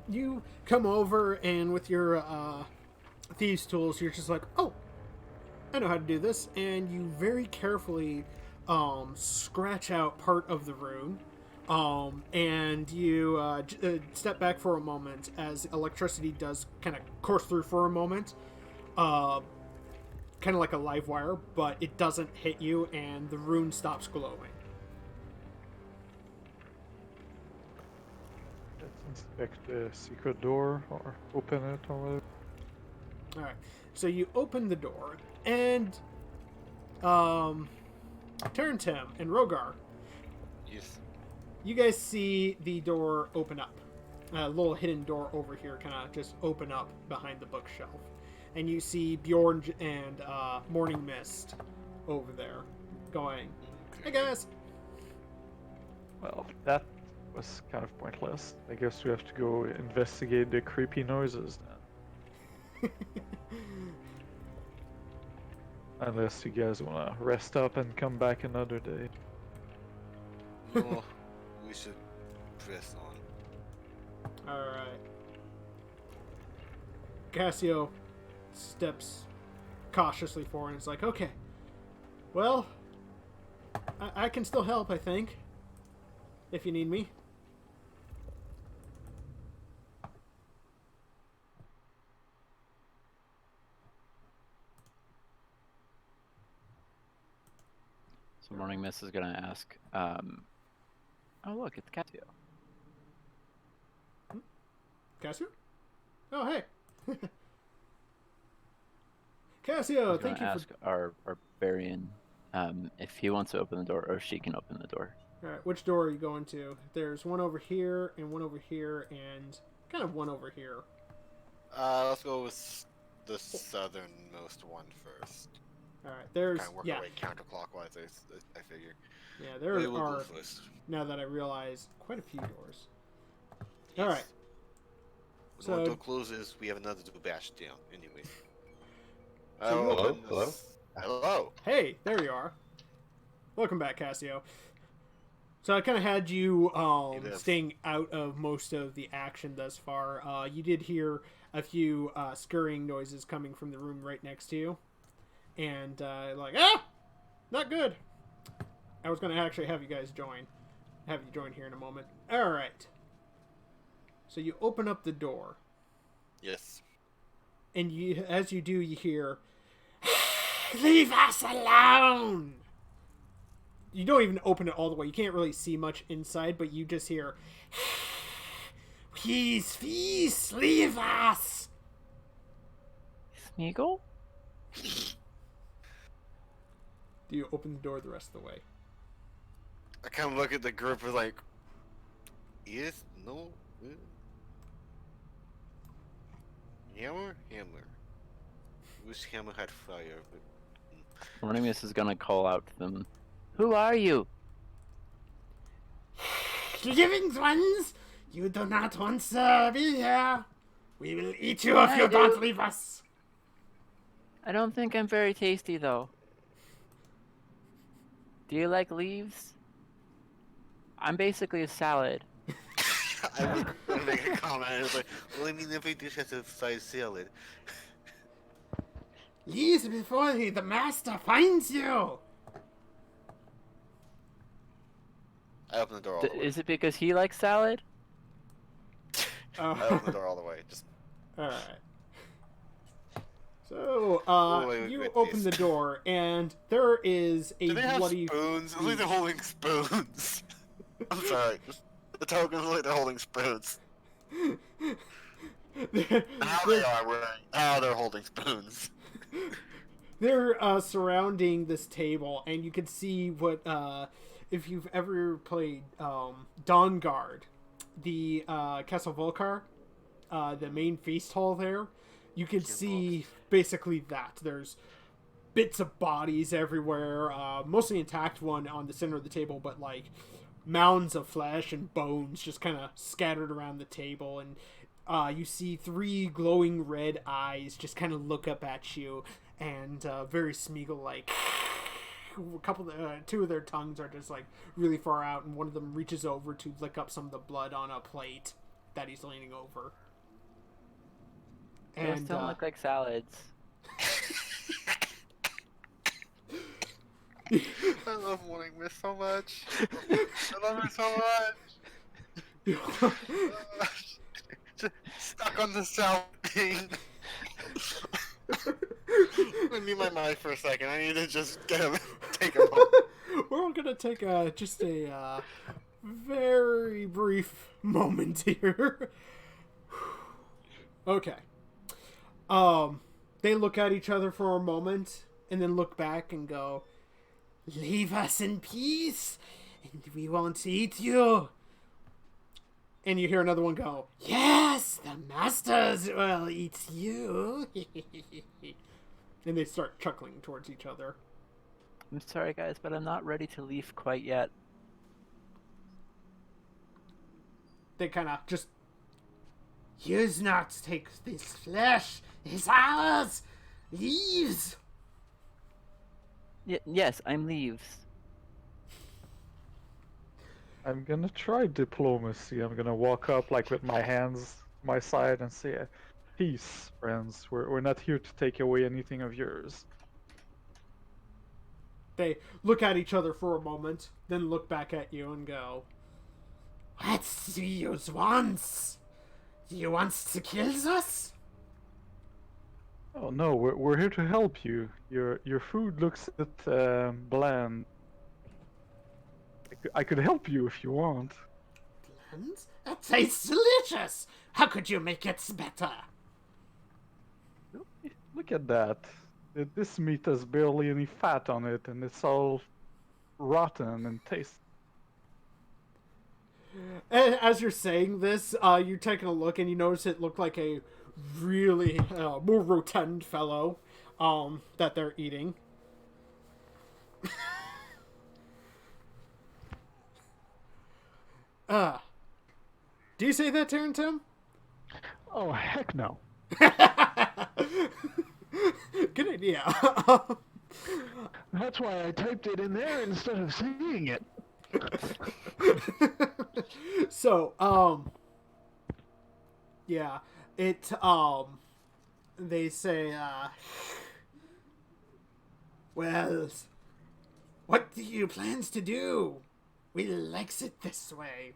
You come over, and with your thieves' tools, you're just like, oh, I know how to do this, and you very carefully scratch out part of the rune, and you step back for a moment as electricity does kind of course through for a moment, kind of like a live wire, but it doesn't hit you, and the rune stops glowing. inspect the secret door or open it or whatever. All right. So you open the door, and Tim and Rogar, Yes. you guys see the door open up. A little hidden door over here, kind of just open up behind the bookshelf, and you see Bjorn and Morning Mist over there, going, "Hey guys." Well, that was kind of pointless. I guess we have to go investigate the creepy noises then. Unless you guys wanna rest up and come back another day. No, we should press on. All right. Cassio steps cautiously forward and is like, "Okay, well, I can still help, I think, if you need me." So Morning Mist is gonna ask, oh look, it's Cassio. Cassio? Oh, hey. Cassio, He's thank gonna you ask our barbarian if he wants to open the door or she can open the door. for... All right, which door are you going to? There's one over here, and one over here, and kind of one over here. Let's go with the southernmost one first. All right, there's... Kind of work yeah, our way counterclockwise, I figure. yeah, there We'll go are, first. now that I realize, quite a few doors. Yes. All right. When one So- door closes, we have another door bashed down. Anyway. So you- open Hello? this- Hello. Hey, there you are. Welcome back, Cassio. So I kind of had you Yes. staying out of most of the action thus far. You did hear a few scurrying noises coming from the room right next to you. And not good. I was going to actually have you guys join. Have you join here in a moment. All right. So you open up the door. Yes. And you, as you do, you hear, "Leave us alone!" You don't even open it all the way. You can't really see much inside, but you just hear, "Please, please, leave us!" Smeagol? Do you open the door the rest of the way? I kind of look at the group and like, yes, no, Hammer? Hammer. Wish Hammer had fire, but... Morning Mist is gonna call out to them. Who are you? Living ones, you do not want to be here. We will eat you if I you do. don't leave us. I don't think I'm very tasty though. Do you like leaves? I'm basically a salad. I was gonna make a comment, I was like, well, I mean, every dish has a size salad. Leave before the master finds you. I open the door all the way. Is it because he likes salad? I open the door all the way, just... Alright. So, wait, you wait, open please. the door, and there is a Do they have bloody... spoons? It looks like they're holding spoons. I'm sorry, just the tokens look like they're holding spoons. How they are wearing, how they're holding spoons. They're surrounding this table, and you can see what, if you've ever played Dawn Guard, the Castle Volcar, the main feast hall there, you can see basically that. There's bits of bodies everywhere, mostly intact one on the center of the table, but like mounds of flesh and bones just kind of scattered around the table, and you see 3 glowing red eyes just kind of look up at you, and very Smeagol-like. Two of their tongues are just like really far out, and one of them reaches over to lick up some of the blood on a plate that he's leaning over. Those don't look like salads. I love Morning Mist so much. I love her so much. Just stuck on the south thing. Let me mute my mic for a second. I need to just take a moment. We're all gonna take just a very brief moment here. Okay. They look at each other for a moment and then look back and go, "Leave us in peace, and we won't eat you." And you hear another one go, "Yes, the masters will eat you." And they start chuckling towards each other. I'm sorry, guys, but I'm not ready to leave quite yet. They kind of just, "Use not take this flesh. It's ours. Leaves." Yes, I'm leaves. I'm gonna try diplomacy. I'm gonna walk up like with my hands to my side and say, "Peace, friends. We're not here to take away anything of yours." They look at each other for a moment, then look back at you and go, "What do you want? Do you want to kill us?" Oh no, we're here to help you. Your food looks a bit bland. I could help you if you want. "Bland? It tastes delicious. How could you make it better?" Look at that. This meat has barely any fat on it, and it's all rotten and tastes. And as you're saying this, you're taking a look and you notice it looked like a really more rotund fellow that they're eating. Do you say that, Tarentum? Oh, heck no. Good idea. That's why I typed it in there instead of saying it. So, yeah, they say, "Well, what do you plans to do? We likes it this way."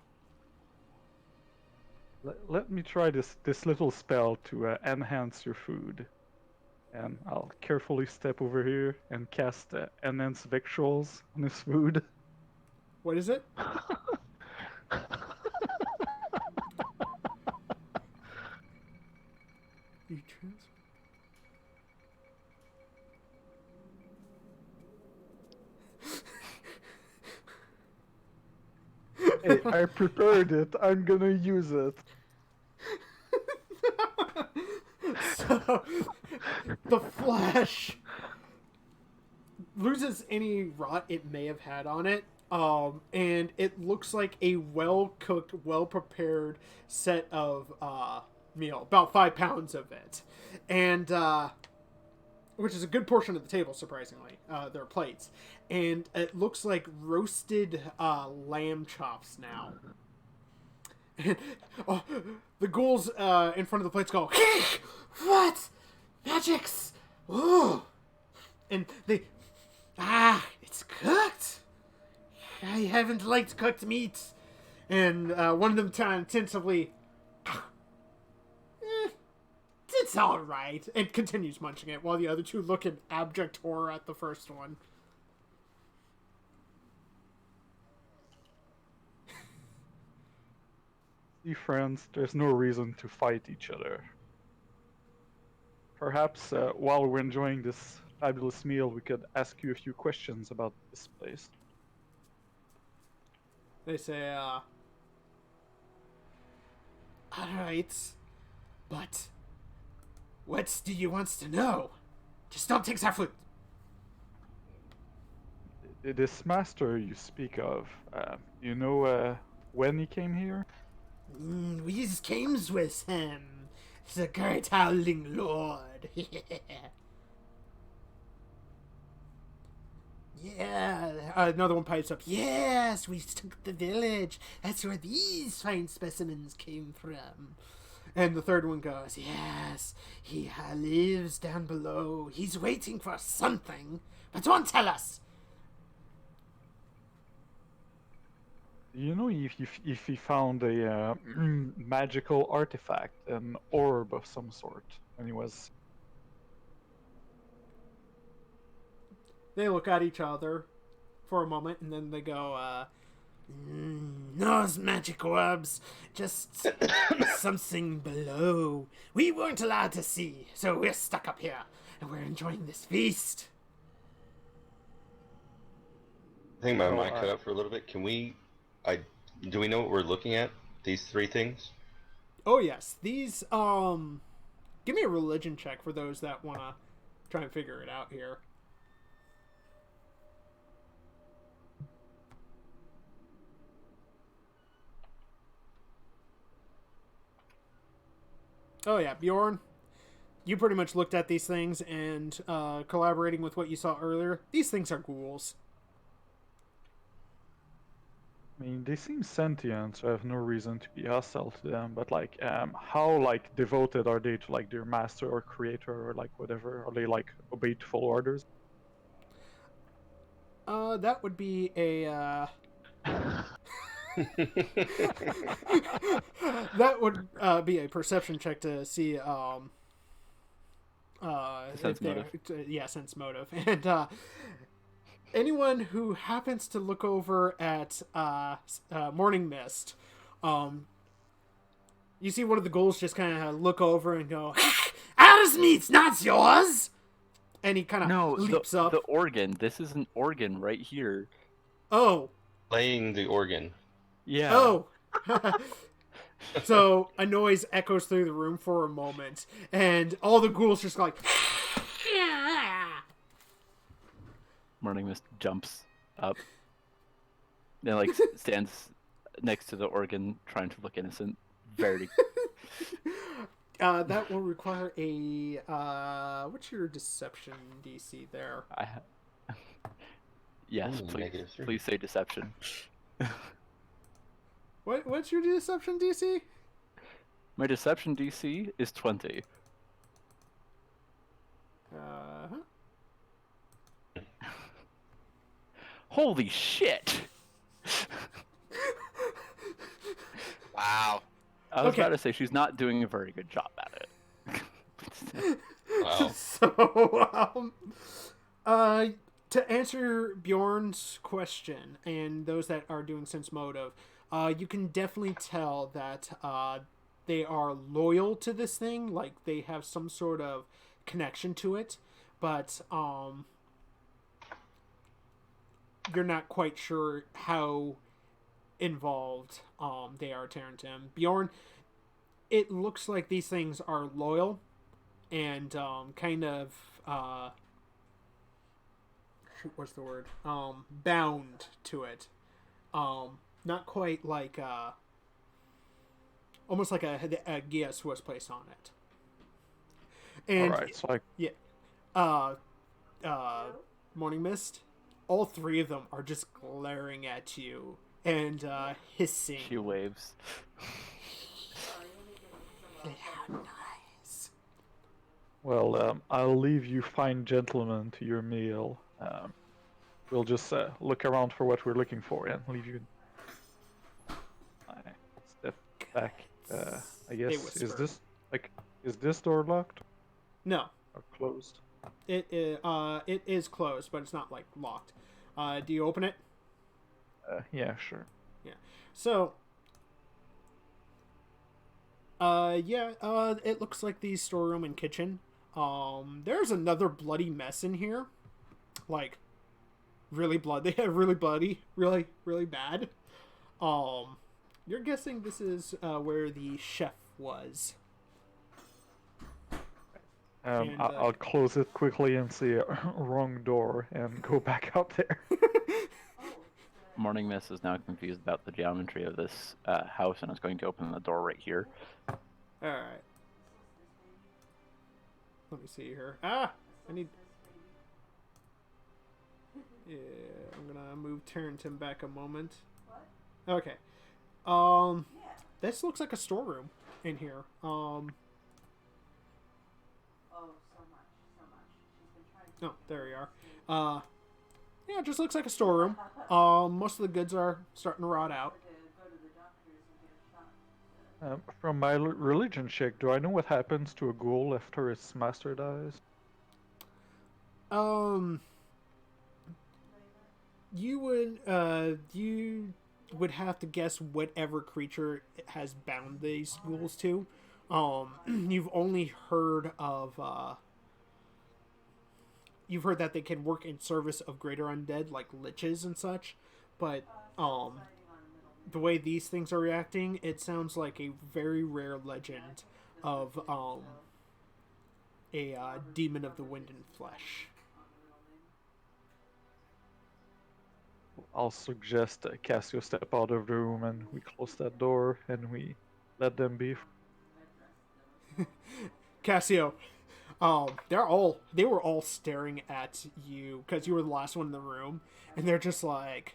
Let me try this little spell to enhance your food. And I'll carefully step over here and cast enhance victuals on his food. What is it? You trans- Hey, I prepared it. I'm gonna use it. So, the flesh loses any rot it may have had on it, and it looks like a well-cooked, well-prepared set of meal, about 5 pounds of it, and which is a good portion of the table, surprisingly. Their plates, and it looks like roasted lamb chops now. And the ghouls in front of the plates go, "What? Magics! Ooh!" And they, it's cooked. I haven't liked cooked meat. And one of them tentatively, "It's all right," and continues munching it, while the other two look in abject horror at the first one. See, friends, there's no reason to fight each other. Perhaps while we're enjoying this fabulous meal, we could ask you a few questions about this place. They say, "All right, but what do you want to know? Just don't take our food." This master you speak of, you know when he came here? We came with him, the great howling lord. Yeah, another one pipes up. "Yes, we took the village. That's where these fine specimens came from." And the third one goes, "Yes, he lives down below. He's waiting for something, but won't tell us." You know if he found a magical artifact, an orb of some sort, when he was... They look at each other for a moment, and then they go, No magic orbs, just something below. We weren't allowed to see, so we're stuck up here, and we're enjoying this feast. I think my So, mic cut out for a little bit. Can we? Do we know what we're looking at? These three things. Oh yes, these give me a religion check for those that wanna try and figure it out here. Oh yeah, Bjorn, you pretty much looked at these things and collaborating with what you saw earlier. These things are ghouls. I mean, they seem sentient, so I have no reason to be hostile to them. But like, how like devoted are they to like their master or creator or like whatever? Are they like obey to follow orders? That would be a that would be a perception check to see Sense motive. yeah, sense motive. And anyone who happens to look over at Morning Mist, you see one of the ghouls just kind of look over and go, "Ours meat's not yours." And he kind of leaps up. The organ. This is an organ right here. Oh. Playing the organ. Yeah. Oh. So a noise echoes through the room for a moment, and all the ghouls just go like. Morning Mist jumps up. Then like stands next to the organ, trying to look innocent. Very. That will require a what's your deception DC there? Yes, Ooh, please. -3. Please say deception. What's your deception DC? My deception DC is 20. Holy shit! Wow. I was Okay. about to say she's not doing a very good job at it. Wow. So, to answer Bjorn's question and those that are doing sense motive, you can definitely tell that they are loyal to this thing, like they have some sort of connection to it, but you're not quite sure how involved they are to him. Bjorn, it looks like these things are loyal and kind of what's the word? Bound to it. Not quite like almost like a guess was placed on it. And All right, so like, Morning Mist, all three of them are just glaring at you and hissing. She waves. How nice. well, I'll leave you fine gentlemen to your meal. We'll just look around for what we're looking for and leave you. I step back. I guess is this door locked No, or closed? it is closed, but it's not like locked. Do you open it? Yeah, sure. So, it looks like the storeroom and kitchen. There's another bloody mess in here, like really really bloody, really really bad. You're guessing this is where the chef was. I'll close it quickly and say wrong door and go back up there. Morning Mist is now confused about the geometry of this house and is going to open the door right here. Alright. Let me see here. I need... Yeah, I'm gonna move Tarrenton back a moment. Okay. This looks like a storeroom in here. Oh, there we are. Yeah, it just looks like a storeroom. Most of the goods are starting to rot out. From my religion check, do I know what happens to a ghoul after its master dies? You would, you would have to guess whatever creature has bound these ghouls to. You've only heard of you've heard that they can work in service of greater undead like liches and such, but the way these things are reacting, it sounds like a very rare legend of a demon of the wind and flesh. I'll suggest that Cassio step out of the room and we close that door and we let them be. Cassio, they were all staring at you because you were the last one in the room, and they're just like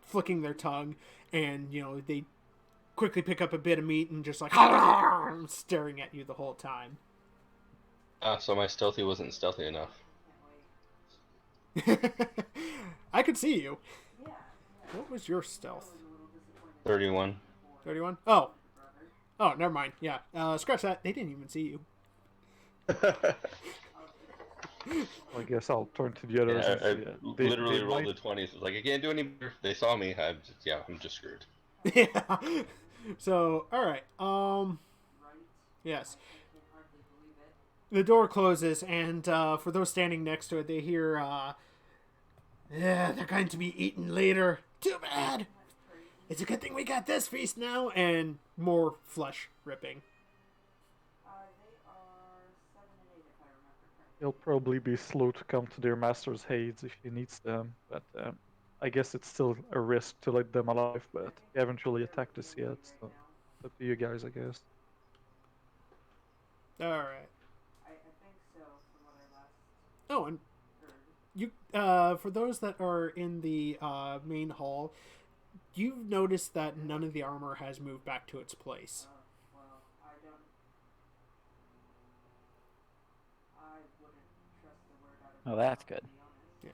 flicking their tongue, and they quickly pick up a bit of meat and just like staring at you the whole time. So my stealthy wasn't stealthy enough. I could see you. What was your stealth? 31. 31? Oh, never mind. Yeah, scratch that. They didn't even see you. I guess I'll turn to the others. Yeah, I and literally they rolled might- a 20. So it's like I can't do any better. They saw me. I'm just screwed. Yeah. So, all right. Yes. The door closes, and for those standing next to it, they hear, yeah, they're going to be eaten later. Too bad. It's a good thing we got this feast now, and more flesh ripping. They'll probably be slow to come to their master's aids if he needs them, but I guess it's still a risk to let them alive, but they haven't really attacked us yet, so it's up to you guys, I guess. All right. Oh, and you, for those that are in the main hall, you've noticed that none of the armor has moved back to its place. Oh, that's good. Yeah.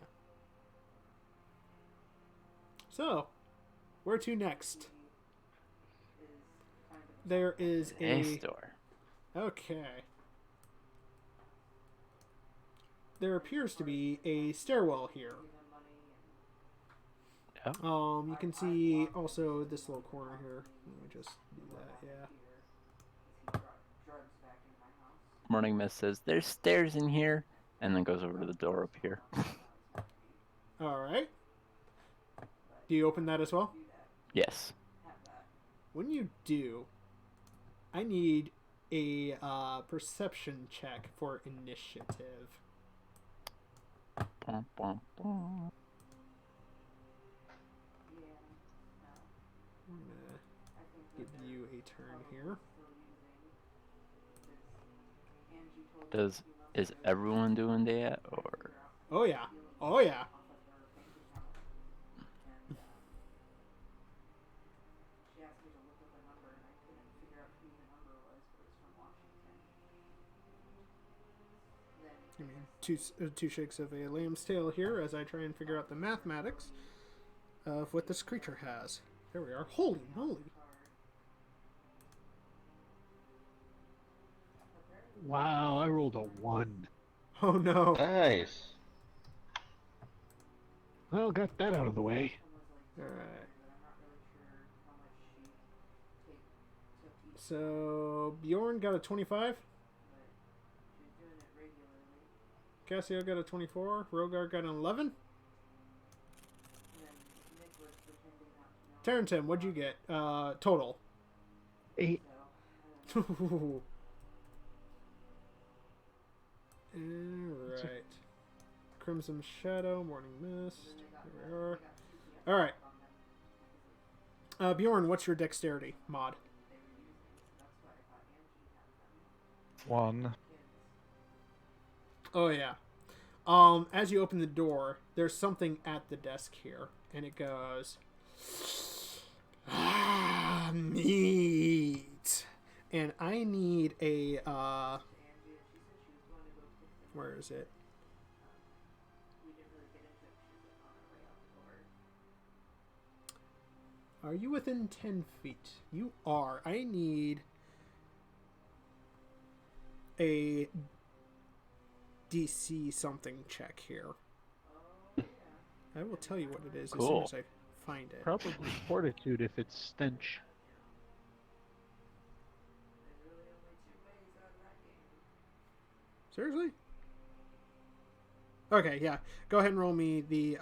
So, where to next? There is A a... store. Okay. There appears to be a stairwell here. Oh. You can see also this little corner here. Let me just do that, yeah. Morning Mist says, there's stairs in here, and then goes over to the door up here. Alright. Do you open that as well? Yes. When you do, I need a perception check for initiative. Bum, bum, bum. I'm gonna give you a turn here. Is everyone doing that, or? Oh yeah. Oh yeah. Give me two shakes of a lamb's tail here as I try and figure out the mathematics of what this creature has. There we are. Holy moly. Wow, I rolled a 1. Oh no. Nice. Well, got that out of the way. Alright. So, Bjorn got a 25. Cassio got a 24. Rogar got an 11. Tarentum, what'd you get? Total. 8. Alright. Crimson Shadow, Morning Mist. Here we are. Alright. Bjorn, what's your dexterity mod? 1. Oh yeah. As you open the door, there's something at the desk here, and it goes, meat. And I need a where is it? Are you within 10 feet? You are. I need a DC something check here. I will tell you what it is as soon Cool. as I find it. Probably fortitude if it's stench. Seriously? Okay, yeah. Go ahead and roll me the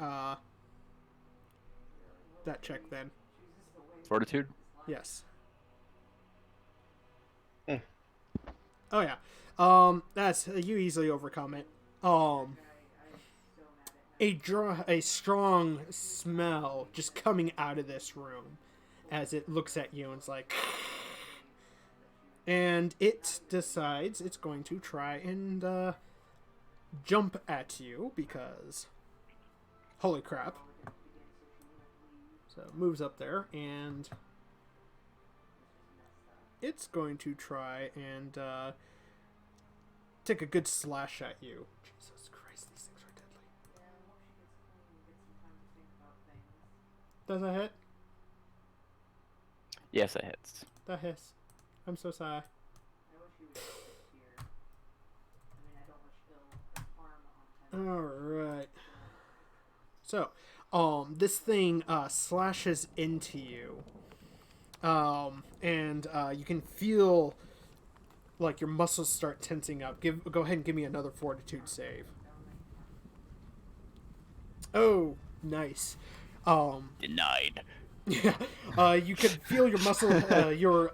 that check then. Fortitude. Yes. Hmm. Oh yeah. That's you easily overcome it. A strong smell just coming out of this room as it looks at you and it's like, and it decides it's going to try and jump at you because holy crap. So it moves up there and it's going to try and take a good slash at you. Jesus Christ, these things are deadly. Does that hit? Yes, it hits. That hits. I'm so sorry. Alright. So, this thing slashes into you. And you can feel like your muscles start tensing up. Go ahead and give me another fortitude save. Oh, nice. Denied. Yeah. You can feel your your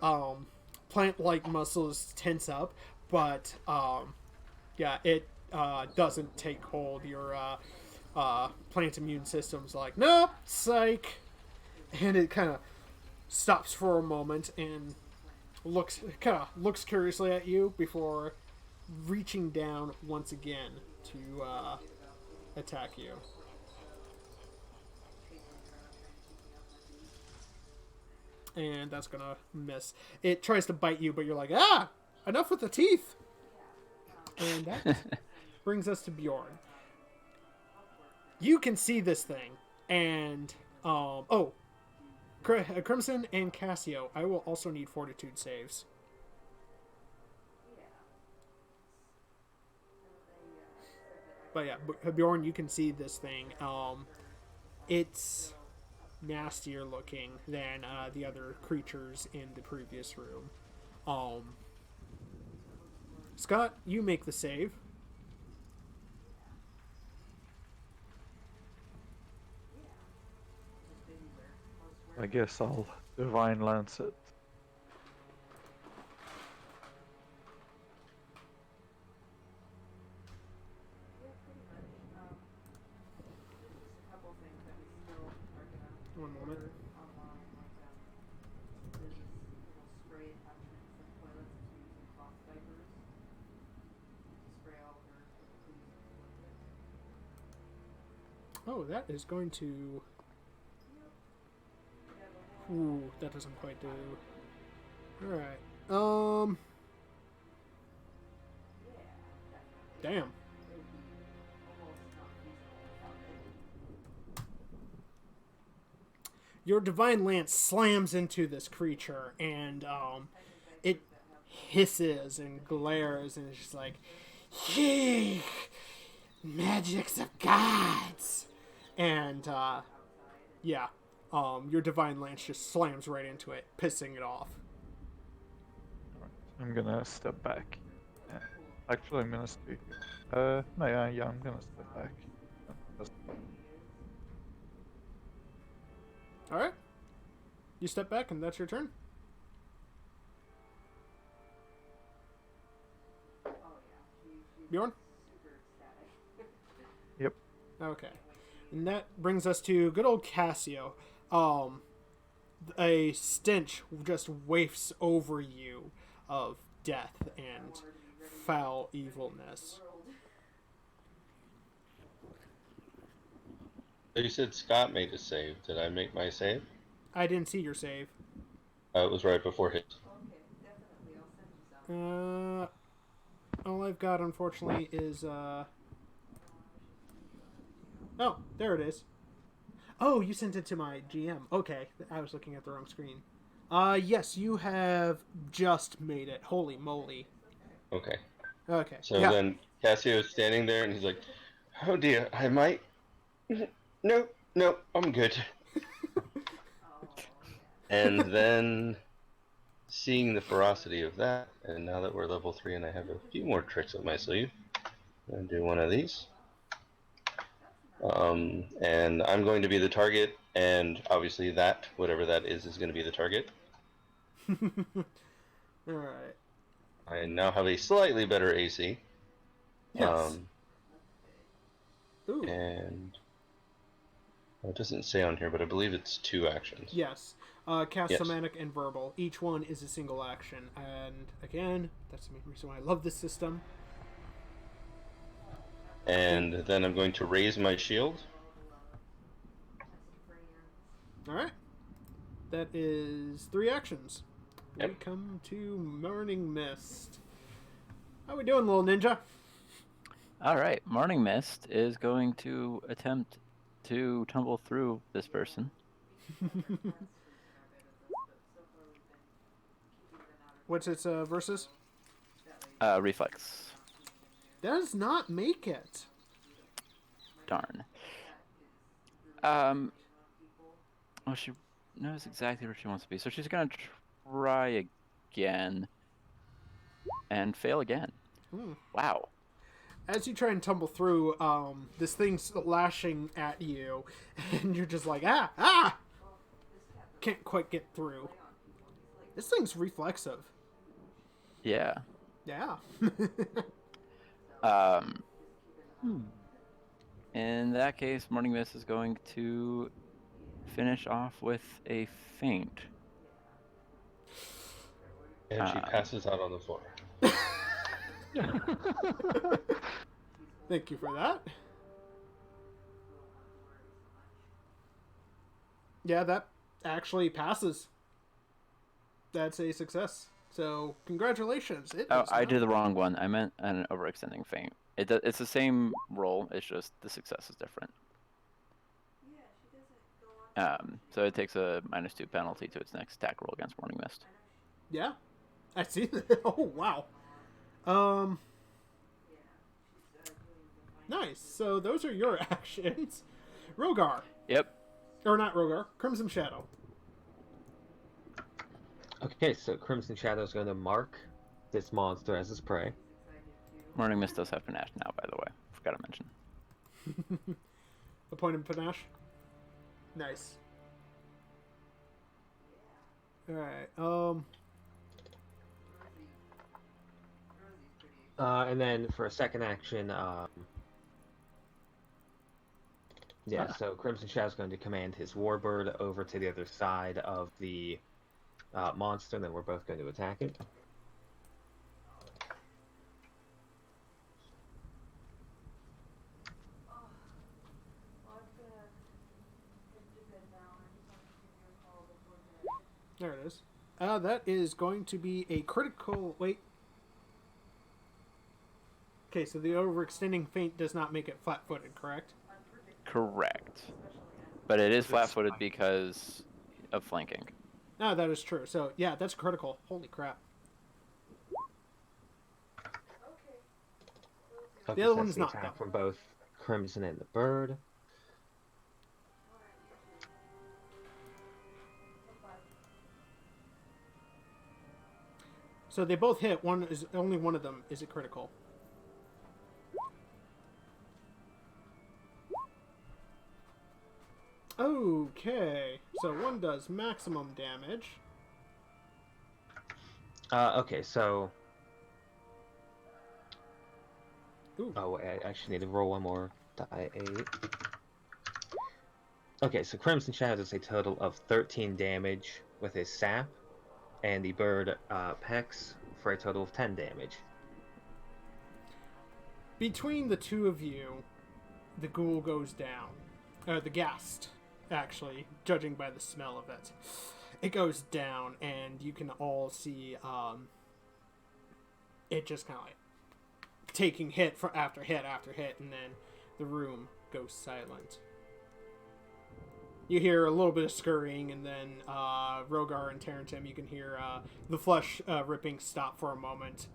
plant-like muscles tense up, but yeah, it doesn't take hold. Your plant immune system's like, nope, psych, and it kind of stops for a moment and looks curiously at you before reaching down once again to attack you. And that's gonna miss. It tries to bite you, but you're like, enough with the teeth. And that brings us to Bjorn. You can see this thing, and Crimson and Cassio, I will also need fortitude saves. But yeah, Bjorn, you can see this thing. It's nastier looking than the other creatures in the previous room. Scott, you make the save. I guess I'll divine lance it. One moment. Oh, that is going to... Ooh, that doesn't quite do... Alright. Damn. Your divine lance slams into this creature, and it hisses and glares, and it's just like, "Yee, magics of gods!" And yeah, your divine lance just slams right into it, pissing it off. I'm gonna step back. Yeah. Actually, I'm gonna stay here. No, yeah, I'm gonna step back. Just- All right, you step back, and that's your turn. Bjorn? Yep. Okay. And that brings us to good old Cassio. A stench just wafts over you of death and foul evilness. You said Scott made a save. Did I make my save? I didn't see your save. It was right before his. All I've got, unfortunately, is oh, there it is. Oh, you sent it to my GM. Okay, I was looking at the wrong screen. Yes, you have just made it. Holy moly. Okay. Okay. So yeah. then Cassio's standing there and he's like, "Oh dear, I might." No, I'm good. And then, seeing the ferocity of that, and now that we're level 3 and I have a few more tricks up my sleeve, I'm going to do one of these. And I'm going to be the target, and obviously that, whatever that is going to be the target. Alright. I now have a slightly better AC. Yes. Ooh. And well, it doesn't say on here, but I believe it's 2 actions. Yes. Cast Yes. Somatic and Verbal. Each one is a single action. And again, that's the main reason why I love this system. And then I'm going to raise my shield. Alright. That is 3 actions. Yep. We come to Morning Mist. How we doing, little ninja? All right, Morning Mist is going to attempt to tumble through this person. What's its versus? Reflex. Does not make it. Darn. Oh, she knows exactly where she wants to be, so she's gonna try again and fail again. Wow. As you try and tumble through, this thing's lashing at you, and you're just like, ah! Can't quite get through. This thing's reflexive. Yeah. Yeah. In that case, Morning Mist is going to finish off with a feint. And she passes out on the floor. Thank you for that. Yeah, that actually passes. That's a success. So, congratulations. I did the wrong one. I meant an overextending feint. It's the same roll. It's just the success is different. So it takes a -2 penalty to its next attack roll against Morning Mist. Yeah, I see that. Oh, wow. Nice. So those are your actions. Rogar. Yep. Or not Rogar. Crimson Shadow. Okay, so Crimson Shadow is going to mark this monster as his prey. Morning Mist does have panache now, by the way. Forgot to mention. A point of panache. Nice. Alright, and then for a second action, so Crimson Shadow is going to command his Warbird over to the other side of the monster, and then we're both going to attack it. there it is. That is going to be a critical... Wait. Okay, so the overextending feint does not make it flat-footed, correct? Correct. But it is flat-footed because of flanking. Ah, that is true. So, yeah, that's critical. Holy crap. Okay, The other so one's that's not, attack though. from both Crimson and the Bird. So they both hit. Only one of them is a critical. Okay, so one does maximum damage. Okay, so... Ooh. Oh, I actually need to roll one more die 8. Okay, so Crimson Shadow does a total of 13 damage with his sap, and the bird pecks for a total of 10 damage. Between the two of you, the ghoul goes down. The ghast, actually, judging by the smell of it. It goes down, and you can all see it just kind of like taking hit for after hit after hit, and then the room goes silent. You hear a little bit of scurrying, and then Rogar and Tarentum, you can hear the flesh ripping stop for a moment,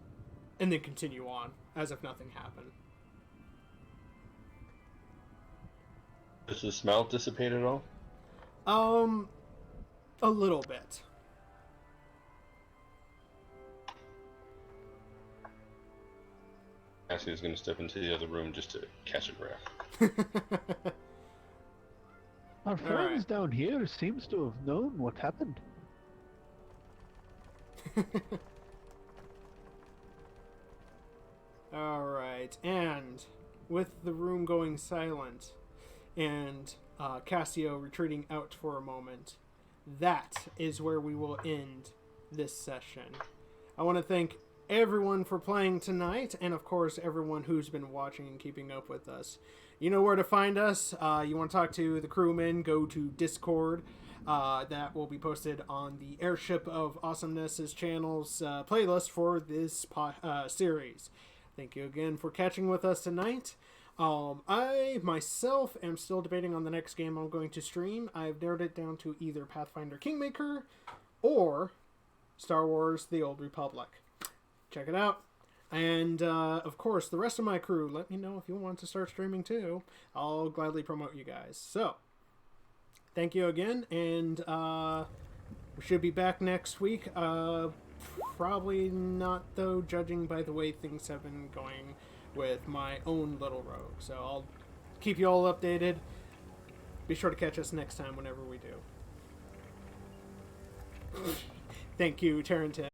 and then continue on, as if nothing happened. Does the smell dissipate at all? A little bit. Cassie's gonna step into the other room just to catch a breath. Our friends down here seems to have known what happened. Alright, and with the room going silent and Cassio retreating out for a moment, that is where we will end this session. I want to thank everyone for playing tonight, and of course everyone who's been watching and keeping up with us. You know where to find us. You want to talk to the crewmen, go to Discord. That will be posted on the Airship of Awesomeness's channel's playlist for this series. Thank you again for catching with us tonight. I, myself, am still debating on the next game I'm going to stream. I've narrowed it down to either Pathfinder Kingmaker or Star Wars The Old Republic. Check it out. And, of course, the rest of my crew, let me know if you want to start streaming too. I'll gladly promote you guys. So, thank you again, and we should be back next week. Probably not, though, judging by the way things have been going with my own little rogue. So I'll keep you all updated. Be sure to catch us next time whenever we do. Thank you, Tarrenton.